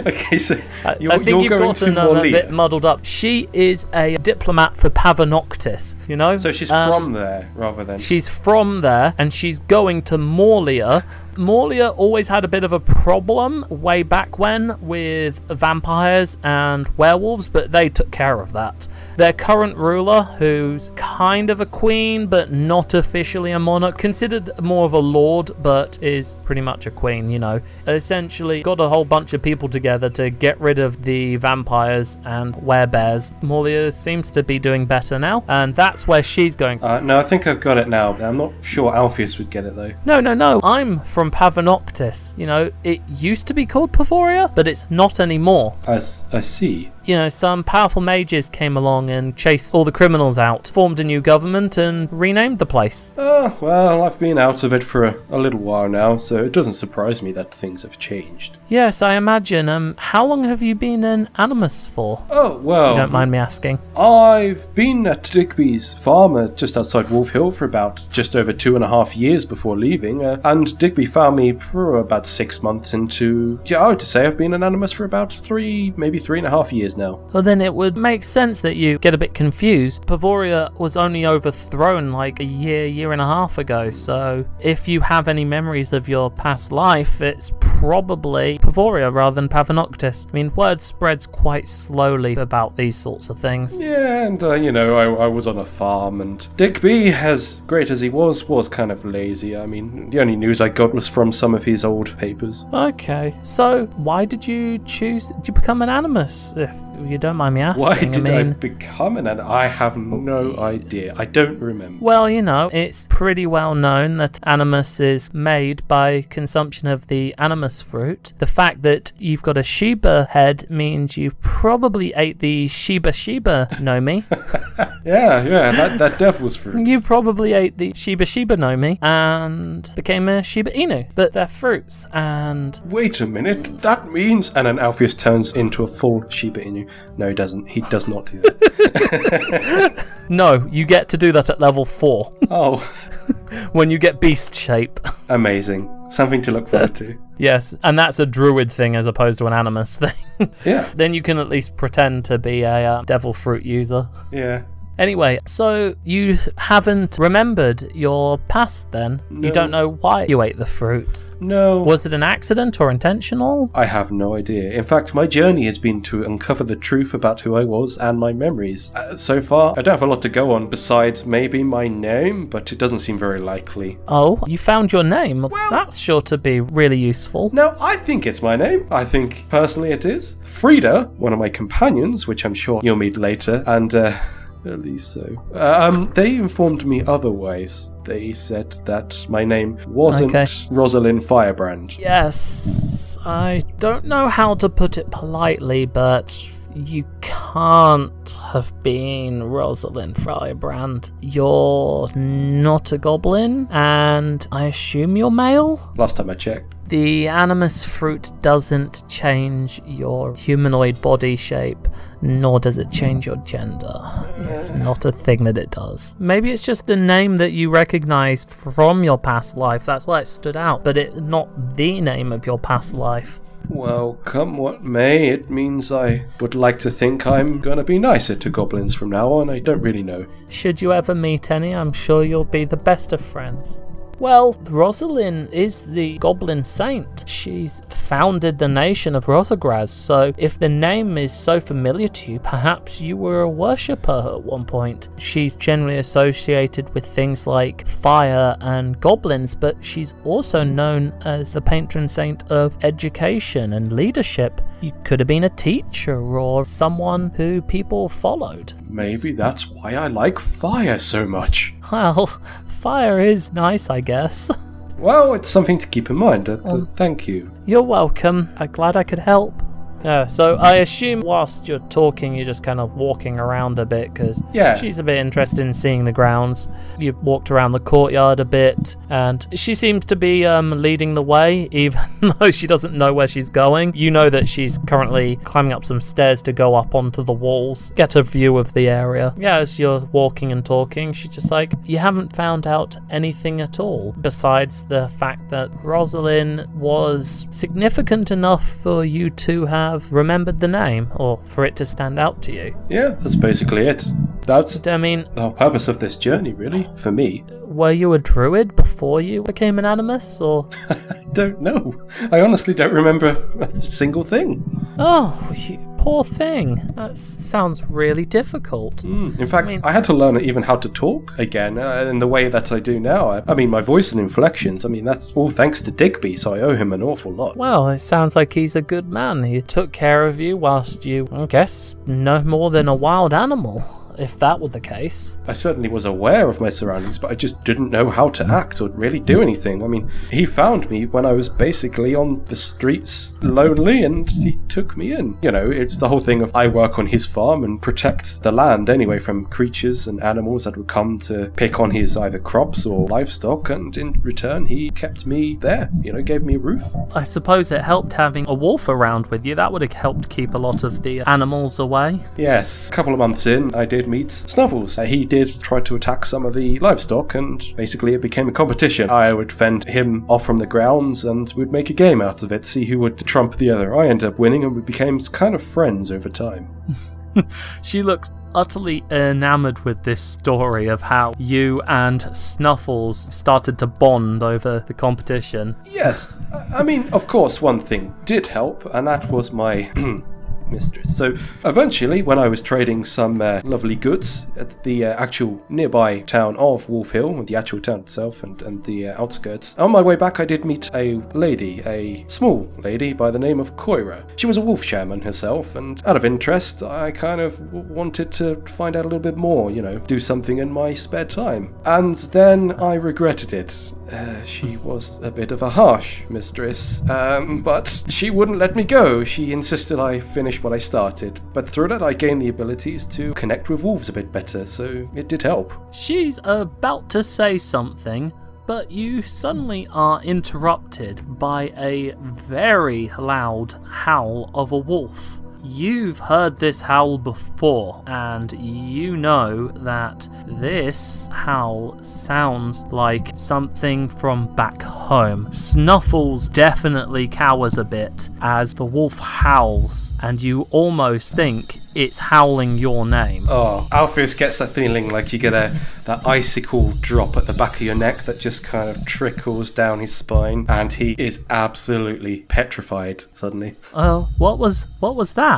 Speaker 5: Okay, so
Speaker 6: I think you've gotten a bit muddled up. She is a diplomat for Pavanoctis, you know?
Speaker 5: So she's from there, rather than...
Speaker 6: She's from there, and she's going to Morlia. Morlia always had a bit of a problem way back when with vampires and werewolves, but they took care of that. Their current ruler, who's kind of a queen, but not officially a monarch, considered more of a lord, but is pretty much a queen, you know, essentially got a whole bunch of people together to get rid of the vampires and werebears. Morlia seems to be doing better now, and that's where she's going.
Speaker 5: No, I think I've got it now. I'm not sure Alpheus would get it, though.
Speaker 6: No. I'm from Pavanoctis. You know, it used to be called Pavoria, but it's not anymore.
Speaker 5: I see.
Speaker 6: You know, some powerful mages came along and chased all the criminals out, formed a new government, and renamed the place.
Speaker 5: Well, I've been out of it for a little while now, so it doesn't surprise me that things have changed.
Speaker 6: Yes, I imagine. How long have you been an animus for?
Speaker 5: Oh, well...
Speaker 6: You don't mind me asking.
Speaker 5: I've been at Digby's farm just outside Wolf Hill for about just over 2.5 years before leaving, and Digby found me for about 6 months into... Yeah, I would say I've been an animus for about 3.5 years now.
Speaker 6: Well, then it would make sense that you get a bit confused. Pavoria was only overthrown like a year and a half ago, so if you have any memories of your past life, it's probably Pavoria rather than Pavanoctis. I mean, word spreads quite slowly about these sorts of things.
Speaker 5: Yeah, and you know, I was on a farm, and Digby, as great as he was kind of lazy. I mean, the only news I got was from some of his old papers.
Speaker 6: Okay, so why did you choose to become an animus, if you don't mind me asking?
Speaker 5: Why did I become an animus? I have no idea. I don't remember.
Speaker 6: Well, you know, it's pretty well known that animus is made by consumption of the animus fruit. The fact that you've got a Sheba head means you probably ate the Sheba Nomi.
Speaker 5: yeah, that devil's fruit.
Speaker 6: You probably ate the Sheba Nomi and became a Shiba Inu. But they're fruits, and...
Speaker 5: Wait a minute, that means... And then Alpheus turns into a full Shiba Inu. No, he doesn't. He does not do that.
Speaker 6: No, you get to do that at level 4.
Speaker 5: Oh.
Speaker 6: When you get beast shape.
Speaker 5: Amazing. Something to look forward to.
Speaker 6: Yes, and that's a druid thing as opposed to an animus thing.
Speaker 5: Yeah.
Speaker 6: Then you can at least pretend to be a devil fruit user.
Speaker 5: Yeah.
Speaker 6: Anyway, so you haven't remembered your past then?
Speaker 5: No.
Speaker 6: You don't know why you ate the fruit?
Speaker 5: No.
Speaker 6: Was it an accident or intentional?
Speaker 5: I have no idea. In fact, my journey has been to uncover the truth about who I was and my memories. So far, I don't have a lot to go on besides maybe my name, but it doesn't seem very likely.
Speaker 6: Oh, you found your name? Well, that's sure to be really useful.
Speaker 5: No, I think it's my name. I think personally it is. Frieda, one of my companions, which I'm sure you'll meet later, and at least so. They informed me otherwise. They said that my name wasn't Rosalind Firebrand.
Speaker 6: Yes, I don't know how to put it politely, but You can't have been Rosalind Firebrand. You're not a goblin, and I assume you're male?
Speaker 5: Last time I checked.
Speaker 6: The animus fruit doesn't change your humanoid body shape, nor does it change your gender. It's not a thing that it does. Maybe it's just a name that you recognized from your past life, that's why it stood out, but it's not the name of your past life.
Speaker 5: Well, come what may, it means I would like to think I'm gonna be nicer to goblins from now on. I don't really know.
Speaker 6: Should you ever meet any, I'm sure you'll be the best of friends. Well, Rosalind is the Goblin Saint. She's founded the nation of Rosagraz, so if the name is so familiar to you, perhaps you were a worshipper at one point. She's generally associated with things like fire and goblins, but she's also known as the patron saint of education and leadership. You could have been a teacher or someone who people followed.
Speaker 5: Maybe that's why I like fire so much.
Speaker 6: Well, fire is nice, I guess.
Speaker 5: Well, it's something to keep in mind. Thank you.
Speaker 6: You're welcome. I'm glad I could help. So I assume whilst you're talking, you're just kind of walking around a bit, because she's a bit interested in seeing the grounds. You've walked around the courtyard a bit, and she seems to be leading the way, even though she doesn't know where she's going. You know that she's currently climbing up some stairs to go up onto the walls, get a view of the area. Yeah, as you're walking and talking, she's just like, you haven't found out anything at all, besides the fact that Rosalind was significant enough for you to have remembered the name, or for it to stand out to you.
Speaker 5: Yeah, that's basically it. That's
Speaker 6: the whole
Speaker 5: purpose of this journey, really, for me.
Speaker 6: Were you a druid before you became an animus, or?
Speaker 5: I don't know. I honestly don't remember a single thing.
Speaker 6: Oh, you poor thing. That sounds really difficult.
Speaker 5: In fact, I had to learn even how to talk again in the way that I do now. I mean, my voice and inflections, that's all thanks to Digby, so I owe him an awful lot.
Speaker 6: Well, it sounds like he's a good man. He took care of you whilst you, I guess, no more than a wild animal. If that were the case.
Speaker 5: I certainly was aware of my surroundings, but I just didn't know how to act or really do anything. He found me when I was basically on the streets lonely, and he took me in. It's the whole thing of I work on his farm and protect the land anyway from creatures and animals that would come to pick on his either crops or livestock, and in return he kept me there, gave me a roof.
Speaker 6: I suppose it helped having a wolf around with you. That would have helped keep a lot of the animals away.
Speaker 5: Yes, a couple of months in, I did meet Snuffles. He did try to attack some of the livestock, and basically it became a competition. I would fend him off from the grounds, and we'd make a game out of it, see who would trump the other. I ended up winning, and we became kind of friends over time.
Speaker 6: She looks utterly enamored with this story of how you and Snuffles started to bond over the competition.
Speaker 5: Yes, of course one thing did help, and that was my mistress. So eventually, when I was trading some lovely goods at the actual nearby town of Wolf Hill, the actual town itself and the outskirts, on my way back I did meet a lady, a small lady by the name of Koira. She was a wolf shaman herself, and out of interest I kind of wanted to find out a little bit more, do something in my spare time. And then I regretted it. She was a bit of a harsh mistress, but she wouldn't let me go. She insisted I finish what I started, but through that I gained the abilities to connect with wolves a bit better, so it did help.
Speaker 6: She's about to say something, but you suddenly are interrupted by a very loud howl of a wolf. You've heard this howl before, and you know that this howl sounds like something from back home. Snuffles definitely cowers a bit as the wolf howls, and you almost think it's howling your name.
Speaker 5: Oh, Alpheus gets that feeling like you get that icicle drop at the back of your neck that just kind of trickles down his spine, and he is absolutely petrified suddenly.
Speaker 6: Oh, what was that?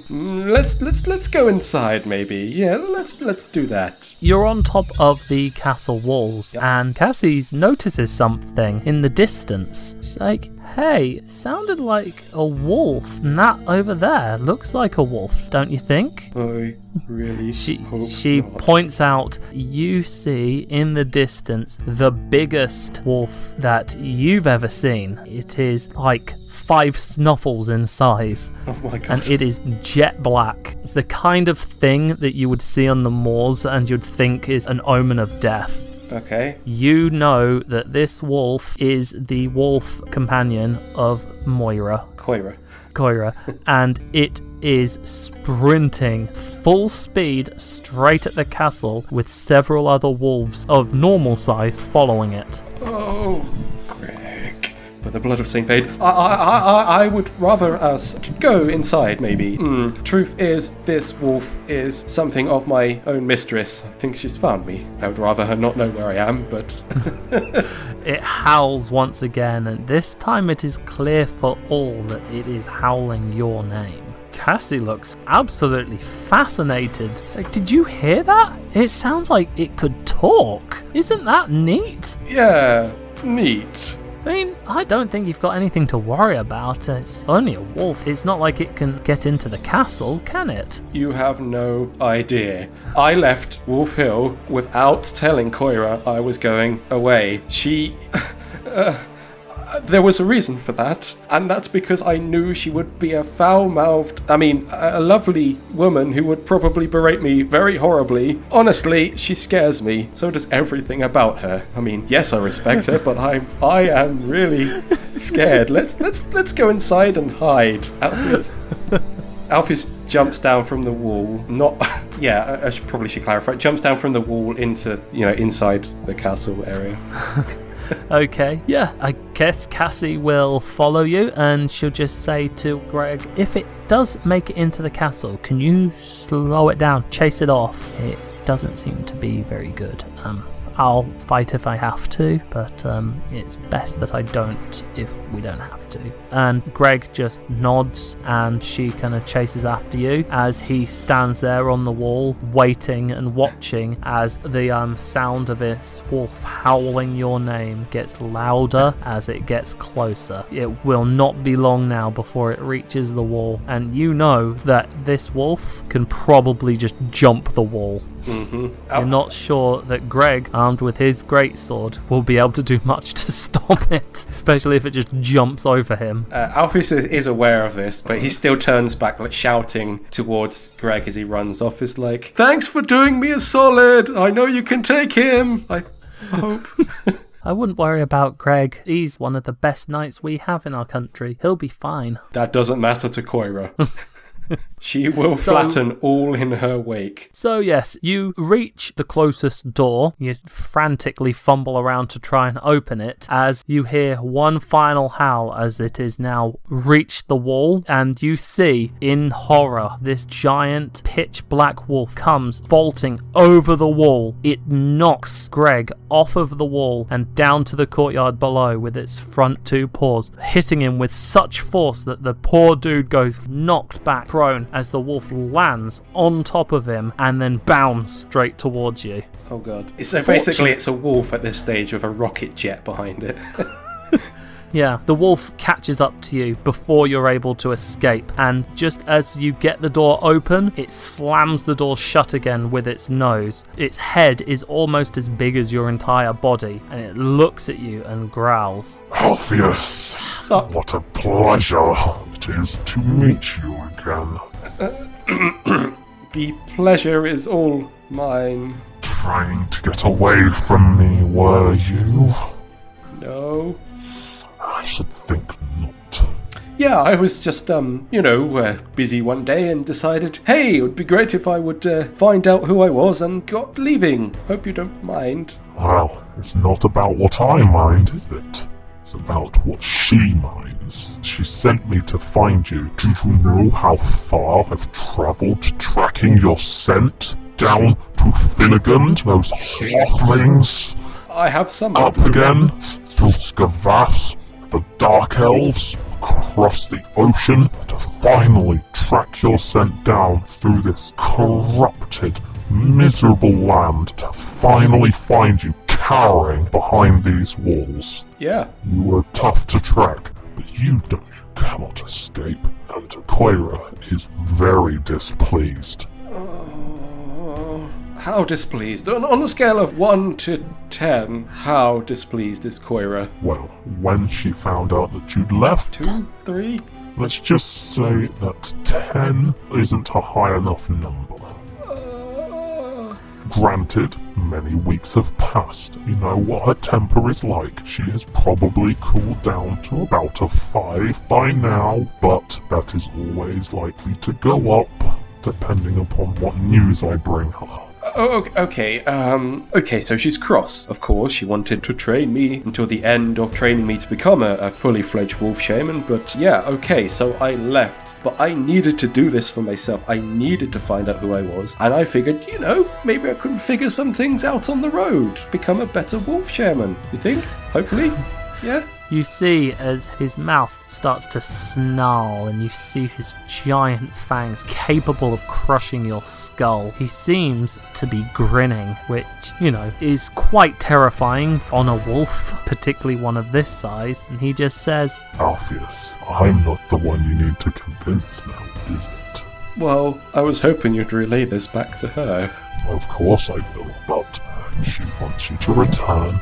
Speaker 5: Let's go inside maybe. Yeah, let's do that.
Speaker 6: You're on top of the castle walls, and Cassie notices something in the distance. She's like,
Speaker 1: Hey, it sounded like a wolf. And that over there looks like a wolf, don't you think?
Speaker 5: I really hope
Speaker 1: She
Speaker 5: not.
Speaker 1: points out, you see in the distance the biggest wolf that you've ever seen. It is like 5 snuffles in size.
Speaker 5: Oh my god.
Speaker 1: And it is jet black. It's the kind of thing that you would see on the moors and you'd think is an omen of death.
Speaker 5: Okay.
Speaker 1: You know that this wolf is the wolf companion of Moira. Koira, and it is sprinting full speed straight at the castle with several other wolves of normal size following it.
Speaker 5: Oh, Greg. By the blood of St. Fade, I would rather us go inside, maybe. Truth is, this wolf is something of my own mistress. I think she's found me. I would rather her not know where I am, but...
Speaker 1: It howls once again, and this time it is clear for all that it is howling your name. Cassie looks absolutely fascinated. So, did you hear that? It sounds like it could talk. Isn't that neat?
Speaker 5: Yeah, neat.
Speaker 1: I mean, I don't think you've got anything to worry about. It's only a wolf. It's not like it can get into the castle, can it?
Speaker 5: You have no idea. I left Wolf Hill without telling Koira I was going away. She... there was a reason for that, and that's because I knew she would be a a lovely woman who would probably berate me very horribly. Honestly, she scares me. So does everything about her. I mean, yes, I respect her, but I am really scared. Let's go inside and hide. Alpheus jumps down from the wall. I should clarify. Jumps down from the wall into inside the castle area.
Speaker 1: Okay, yeah, I guess Cassie will follow you and she'll just say to Greg, if it does make it into the castle, can you slow it down, chase it off? It doesn't seem to be very good. I'll fight if I have to, but it's best that I don't if we don't have to. And Greg just nods and she kind of chases after you as he stands there on the wall waiting and watching as the sound of this wolf howling your name gets louder as it gets closer. It will not be long now before it reaches the wall, and you know that this wolf can probably just jump the wall.
Speaker 5: Mm-hmm.
Speaker 1: You're not sure that Greg, armed with his greatsword, will be able to do much to stop it, especially if it just jumps over him.
Speaker 5: Alpheus is aware of this, but he still turns back, shouting towards Greg as he runs off. Is like, "Thanks for doing me a solid. I know you can take him. I hope."
Speaker 1: I wouldn't worry about Greg. He's one of the best knights we have in our country. He'll be fine.
Speaker 5: That doesn't matter to Koira. She will flatten all in her wake.
Speaker 1: So yes, you reach the closest door. You frantically fumble around to try and open it as you hear one final howl as it is now reached the wall, and you see in horror this giant pitch black wolf comes vaulting over the wall. It knocks Greg off of the wall and down to the courtyard below with its front 2 paws, hitting him with such force that the poor dude goes knocked back prone as the wolf lands on top of him and then bounds straight towards you.
Speaker 5: Oh god. So basically it's a wolf at this stage with a rocket jet behind it.
Speaker 1: Yeah, the wolf catches up to you before you're able to escape, and just as you get the door open, it slams the door shut again with its nose. Its head is almost as big as your entire body, and it looks at you and growls.
Speaker 7: Alpheus, what a pleasure it is to meet you again.
Speaker 5: The pleasure is all mine.
Speaker 7: Trying to get away from me, were you?
Speaker 5: No.
Speaker 7: I should think not.
Speaker 5: Yeah, I was just, busy one day and decided, hey, it would be great if I would find out who I was and got leaving. Hope you don't mind.
Speaker 7: Well, it's not about what I mind, is it? It's about what she minds. She sent me to find you. Do you know how far I've travelled tracking your scent? Down to Finnegan, those halflings?
Speaker 5: I have some.
Speaker 7: Up again, through Scavass, the Dark Elves, across the ocean, to finally track your scent down through this corrupted, miserable land, to finally find you cowering behind these walls.
Speaker 5: Yeah.
Speaker 7: You were tough to track, But you cannot escape, and Koira is very displeased.
Speaker 5: How displeased? On a scale of 1 to 10, how displeased is Koira?
Speaker 7: Well, when she found out that you'd left...
Speaker 5: 2, 3?
Speaker 7: Let's just say that 10 isn't a high enough number. Granted, many weeks have passed. You know what her temper is like. She has probably cooled down to about a 5 by now, but that is always likely to go up, depending upon what news I bring her.
Speaker 5: Okay, so she's cross. Of course, she wanted to train me until the end of training me to become a fully fledged wolf shaman, but yeah, okay, so I left. But I needed to do this for myself. I needed to find out who I was, and I figured, maybe I could figure some things out on the road, become a better wolf shaman. You think? Hopefully? Yeah?
Speaker 1: You see as his mouth starts to snarl and you see his giant fangs capable of crushing your skull. He seems to be grinning, which, is quite terrifying on a wolf, particularly one of this size, and he just says,
Speaker 7: Alpheus, I'm not the one you need to convince now, is it?
Speaker 5: Well, I was hoping you'd relay this back to her.
Speaker 7: Of course I will, but she wants you to return.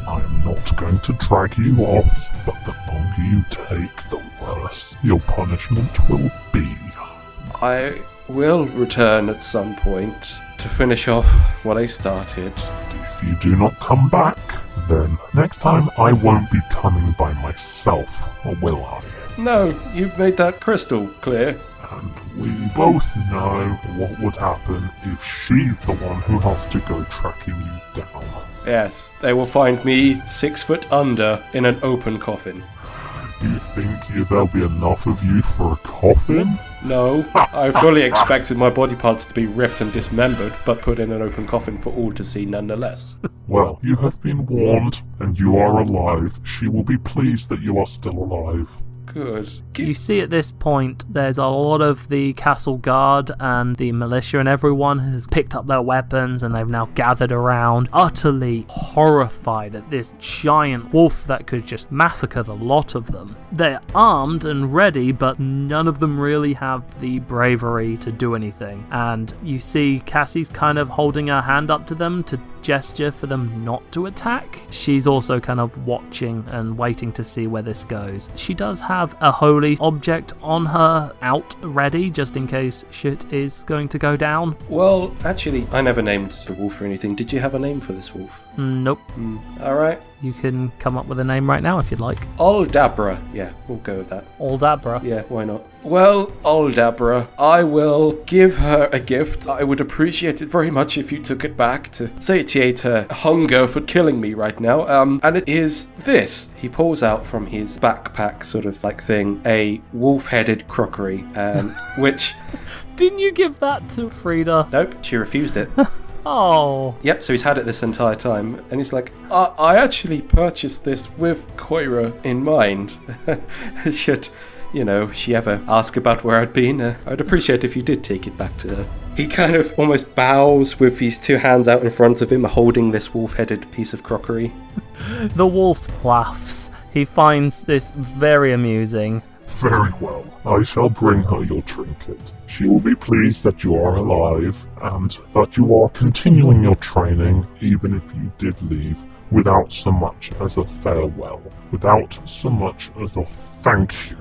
Speaker 7: I am not going to drag you off, but the longer you take, the worse your punishment will be.
Speaker 5: I will return at some point to finish off what I started.
Speaker 7: If you do not come back, then next time I won't be coming by myself, or will I?
Speaker 5: No, you've made that crystal clear.
Speaker 7: And we both know what would happen if she's the one who has to go tracking you down.
Speaker 5: Yes, they will find me 6 foot under in an open coffin.
Speaker 7: You think there'll be enough of you for a coffin?
Speaker 5: No, I fully expected my body parts to be ripped and dismembered, but put in an open coffin for all to see nonetheless.
Speaker 7: Well, you have been warned, and you are alive. She will be pleased that you are still alive.
Speaker 5: Good.
Speaker 1: You see at this point, there's a lot of the castle guard and the militia, and everyone has picked up their weapons and they've now gathered around, utterly horrified at this giant wolf that could just massacre the lot of them. They're armed and ready, but none of them really have the bravery to do anything. And you see Cassie's kind of holding her hand up to them to gesture for them not to attack. She's also kind of watching and waiting to see where this goes. She does have a holy object on her out ready just in case shit is going to go down.
Speaker 5: Well, actually, I never named the wolf or anything. Did you have a name for this wolf?
Speaker 1: Nope.
Speaker 5: Alright.
Speaker 1: You can come up with a name right now if you'd like.
Speaker 5: Aldabra. Yeah, we'll go with that.
Speaker 1: Aldabra?
Speaker 5: Yeah, why not? Well, Aldabra, I will give her a gift. I would appreciate it very much if you took it back to satiate her hunger for killing me right now. And it is this. He pulls out from his backpack sort of like thing a wolf-headed crockery, which...
Speaker 1: Didn't you give that to Frieda?
Speaker 5: Nope, she refused it.
Speaker 1: Oh.
Speaker 5: Yep, so he's had it this entire time, and he's like, I actually purchased this with Koira in mind. Should, she ever ask about where I'd been, I'd appreciate if you did take it back to her. He kind of almost bows with his 2 hands out in front of him, holding this wolf-headed piece of crockery.
Speaker 1: The wolf laughs. He finds this very amusing.
Speaker 7: Very well. I shall bring her your trinket. She will be pleased that you are alive, and that you are continuing your training, even if you did leave, without so much as a farewell. Without so much as a thank you.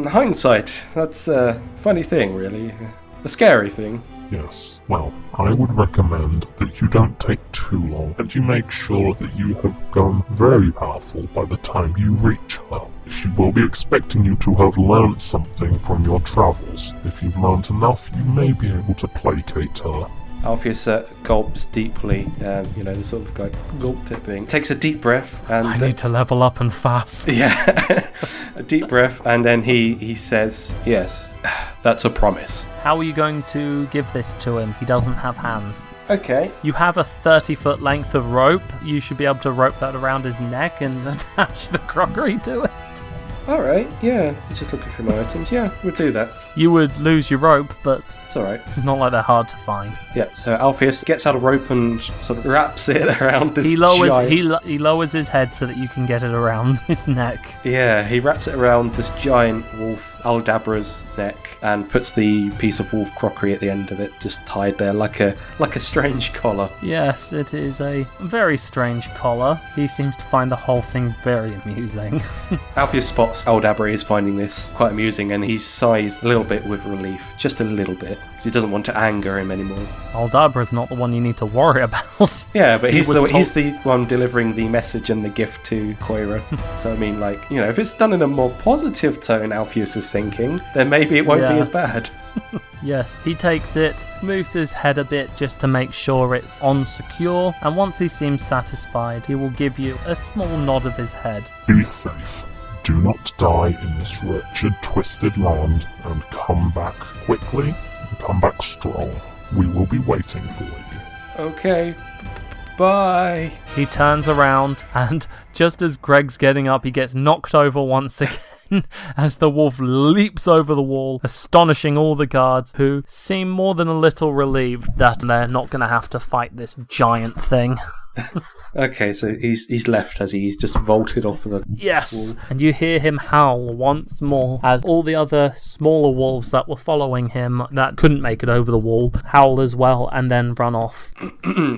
Speaker 5: Hindsight. That's a funny thing, really. A scary thing.
Speaker 7: Yes. Well, I would recommend that you don't take too long, and you make sure that you have gone very powerful by the time you reach her. She will be expecting you to have learned something from your travels. If you've learned enough, you may be able to placate her.
Speaker 5: Alpheus gulps deeply, the sort of like gulp tip thing. Takes a deep breath and...
Speaker 1: I need to level up and fast.
Speaker 5: Yeah, a deep breath, and then he says, yes, that's a promise.
Speaker 1: How are you going to give this to him? He doesn't have hands.
Speaker 5: Okay.
Speaker 1: You have a 30-foot length of rope. You should be able to rope that around his neck and attach the crockery to it.
Speaker 5: Alright, yeah. Just looking through my items. Yeah, we'll do that.
Speaker 1: You would lose your rope, but
Speaker 5: It's alright.
Speaker 1: it's not like they're hard to find.
Speaker 5: Yeah, so Alpheus gets out a rope and sort of wraps it around this
Speaker 1: He lowers
Speaker 5: giant...
Speaker 1: he lowers his head so that you can get it around his neck.
Speaker 5: Yeah, he wraps it around this giant wolf, Aldabra's neck, and puts the piece of wolf crockery at the end of it, just tied there like a strange collar.
Speaker 1: Yes, it is a very strange collar. He seems to find the whole thing very amusing.
Speaker 5: Alpheus spots Aldabra is finding this quite amusing, and he sighs a little bit with relief, just a little bit, because he doesn't want to anger him anymore.
Speaker 1: Aldabra's not the one you need to worry about.
Speaker 5: Yeah, but he's
Speaker 1: was
Speaker 5: the one delivering the message and the gift to Koira. So I mean, like, you know, if it's done in a more positive tone, Alpheus is thinking, then maybe it won't be
Speaker 1: Yeah.
Speaker 5: as bad.
Speaker 1: Yes, he takes it, moves his head a bit just to make sure it's on secure, and once he seems satisfied, he will give you a small nod of his head.
Speaker 7: Be safe. Do not die in this wretched, twisted land, and come back quickly and come back strong. We will be waiting for you.
Speaker 5: Okay, bye.
Speaker 1: He turns around, and just as Greg's getting up, he gets knocked over once again. As the wolf leaps over the wall, astonishing all the guards, who seem more than a little relieved that they're not going to have to fight this giant thing.
Speaker 5: Okay, so he's left, has he? He's just vaulted off of the
Speaker 1: Yes,
Speaker 5: wall.
Speaker 1: and you hear him howl once more as all the other smaller wolves that were following him that couldn't make it over the wall howl as well and then run off.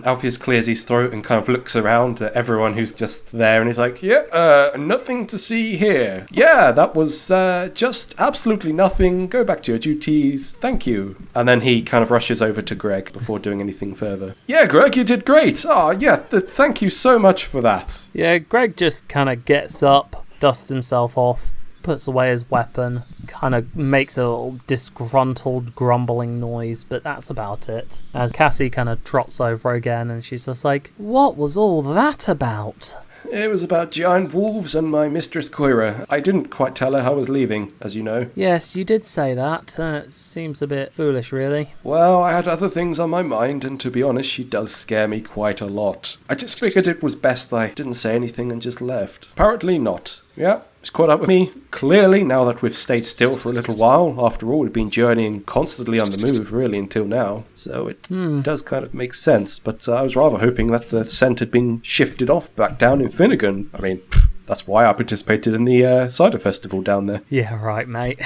Speaker 5: Alpheus clears his throat and kind of looks around at everyone who's just there, and he's like, yeah, nothing to see here. Yeah, that was just absolutely nothing. Go back to your duties. Thank you. And then he kind of rushes over to Greg before doing anything further. Yeah, Greg, you did great. Oh, yeah, thank you so much for that.
Speaker 1: Yeah, Greg just kind of gets up, dusts himself off, puts away his weapon, kind of makes a little disgruntled grumbling noise, but that's about it. As Cassie kind of trots over again and she's just like, what was all that about?
Speaker 5: It was about giant wolves and my mistress Koira. I didn't quite tell her I was leaving, as you know.
Speaker 1: Yes, you did say that. It seems a bit foolish, really.
Speaker 5: Well, I had other things on my mind, and to be honest, she does scare me quite a lot. I just figured it was best I didn't say anything and just left. Apparently not. Yeah, it's caught up with me. Clearly, now that we've stayed still for a little while. After all, we've been journeying constantly on the move, really, until now. So it does kind of make sense, but I was rather hoping that the scent had been shifted off back down in Finnegan. I mean, that's why I participated in the cider festival down there.
Speaker 1: Yeah, right, mate.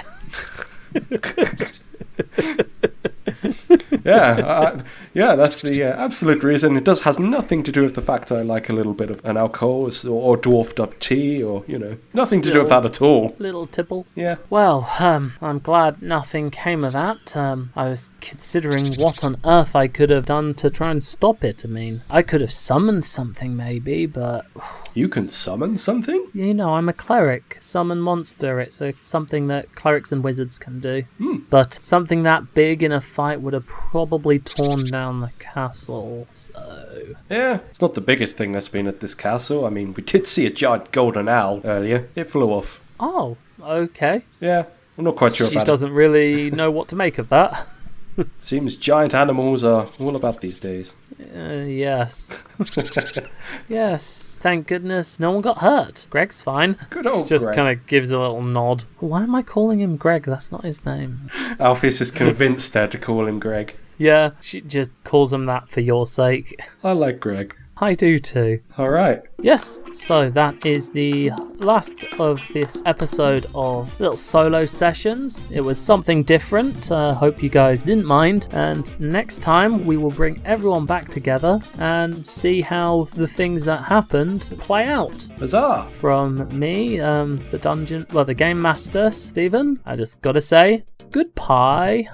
Speaker 5: Yeah, that's the absolute reason. It has nothing to do with the fact I like a little bit of an alcohol or dwarfed up tea or, you know, nothing to do with that at all.
Speaker 1: Little tipple.
Speaker 5: Yeah.
Speaker 1: Well, I'm glad nothing came of that. I was considering what on earth I could have done to try and stop it. I mean, I could have summoned something maybe, but...
Speaker 5: You can summon something?
Speaker 1: You know, I'm a cleric. Summon monster. It's something that clerics and wizards can do. But something that big in a fight would have probably torn down the castle, so...
Speaker 5: Yeah, it's not the biggest thing that's been at this castle. I mean, we did see a giant golden owl earlier. It flew off.
Speaker 1: Oh, okay.
Speaker 5: Yeah, I'm not quite sure
Speaker 1: She
Speaker 5: about
Speaker 1: doesn't really know what to make of that.
Speaker 5: it. Seems giant animals are all about these days.
Speaker 1: Yes. Yes. Thank goodness no one got hurt. Greg's fine.
Speaker 5: Good old
Speaker 1: He just
Speaker 5: Greg.
Speaker 1: kind of gives a little nod. Why am I calling him Greg? That's not his name.
Speaker 5: Alpheus is convinced her to call him Greg.
Speaker 1: Yeah, she just calls him that for your sake.
Speaker 5: I like Greg.
Speaker 1: I do too.
Speaker 5: All right.
Speaker 1: Yes, so that is the last of this episode of Little Solo Sessions. It was something different. Hope you guys didn't mind. And next time we will bring everyone back together and see how the things that happened play out.
Speaker 5: Huzzah!
Speaker 1: From me, the Game Master, Stephen, I just gotta say, goodbye.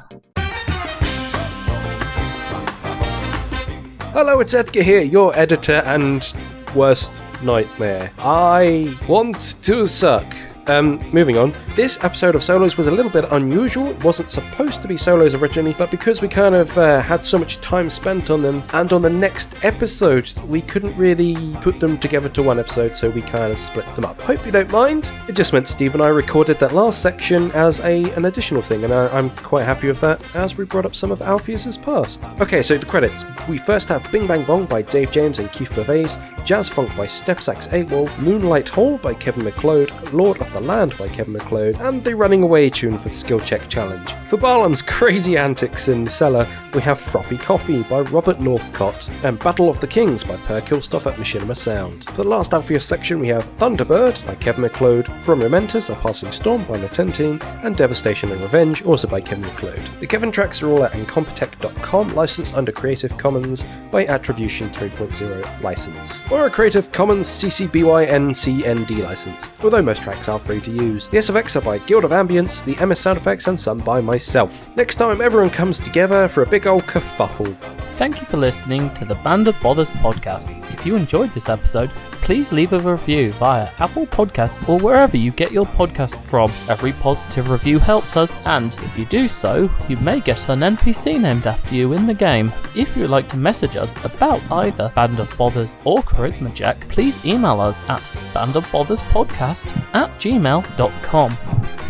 Speaker 5: Hello, it's Edgar here, your editor and worst nightmare. I want to suck. Moving on. This episode of Solos was a little bit unusual. It wasn't supposed to be Solos originally, but because we kind of had so much time spent on them, and on the next episode, we couldn't really put them together to one episode, so we kind of split them up. Hope you don't mind. It just meant Steve and I recorded that last section as an additional thing, and I'm quite happy with that, as we brought up some of Alpheus's past. Okay, so the credits. We first have Bing Bang Bong by Dave James and Keith Beauvais, Jazz Funk by Stefsax Awel, Moonlight Hole by Kevin MacLeod, Lord of the the Land by Kevin MacLeod, and the Running Away tune for the Skill Check Challenge. For Barlam's crazy antics in the cellar, we have Frothy Coffee by Robert Northcott, and Battle of the Kings by Per Killstoffe at Machinimasound. For the last Alpheus section, we have Thunderbird by Kevin MacLeod, From Rimentus, A Passing Storm by Natentine, and Devastation and Revenge, also by Kevin MacLeod. The Kevin tracks are all at incompetech.com, licensed under Creative Commons by Attribution 3.0 license, or a Creative Commons CC BY NC ND license, although most tracks are free to use. The SFX are by Guild of Ambience, the MSSoundeffects, and some by myself. Next time, everyone comes together for a big old kerfuffle.
Speaker 6: Thank you for listening to the Band of Bothers podcast. If you enjoyed this episode, please leave a review via Apple Podcasts or wherever you get your podcast from. Every positive review helps us, and if you do so, you may get an NPC named after you in the game. If you would like to message us about either Band of Bothers or Charisma Jack, please email us at bandofbotherspodcast@gmail.com.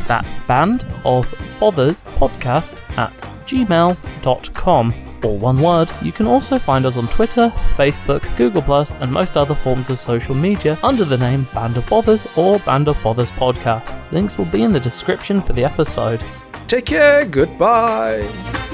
Speaker 6: That's bandofbotherspodcast@gmail.com. All one word. You can also find us on Twitter, Facebook, Google+, and most other forms of social media under the name Band of Bothers or Band of Bothers Podcast. Links will be in the description for the episode.
Speaker 5: Take care, goodbye!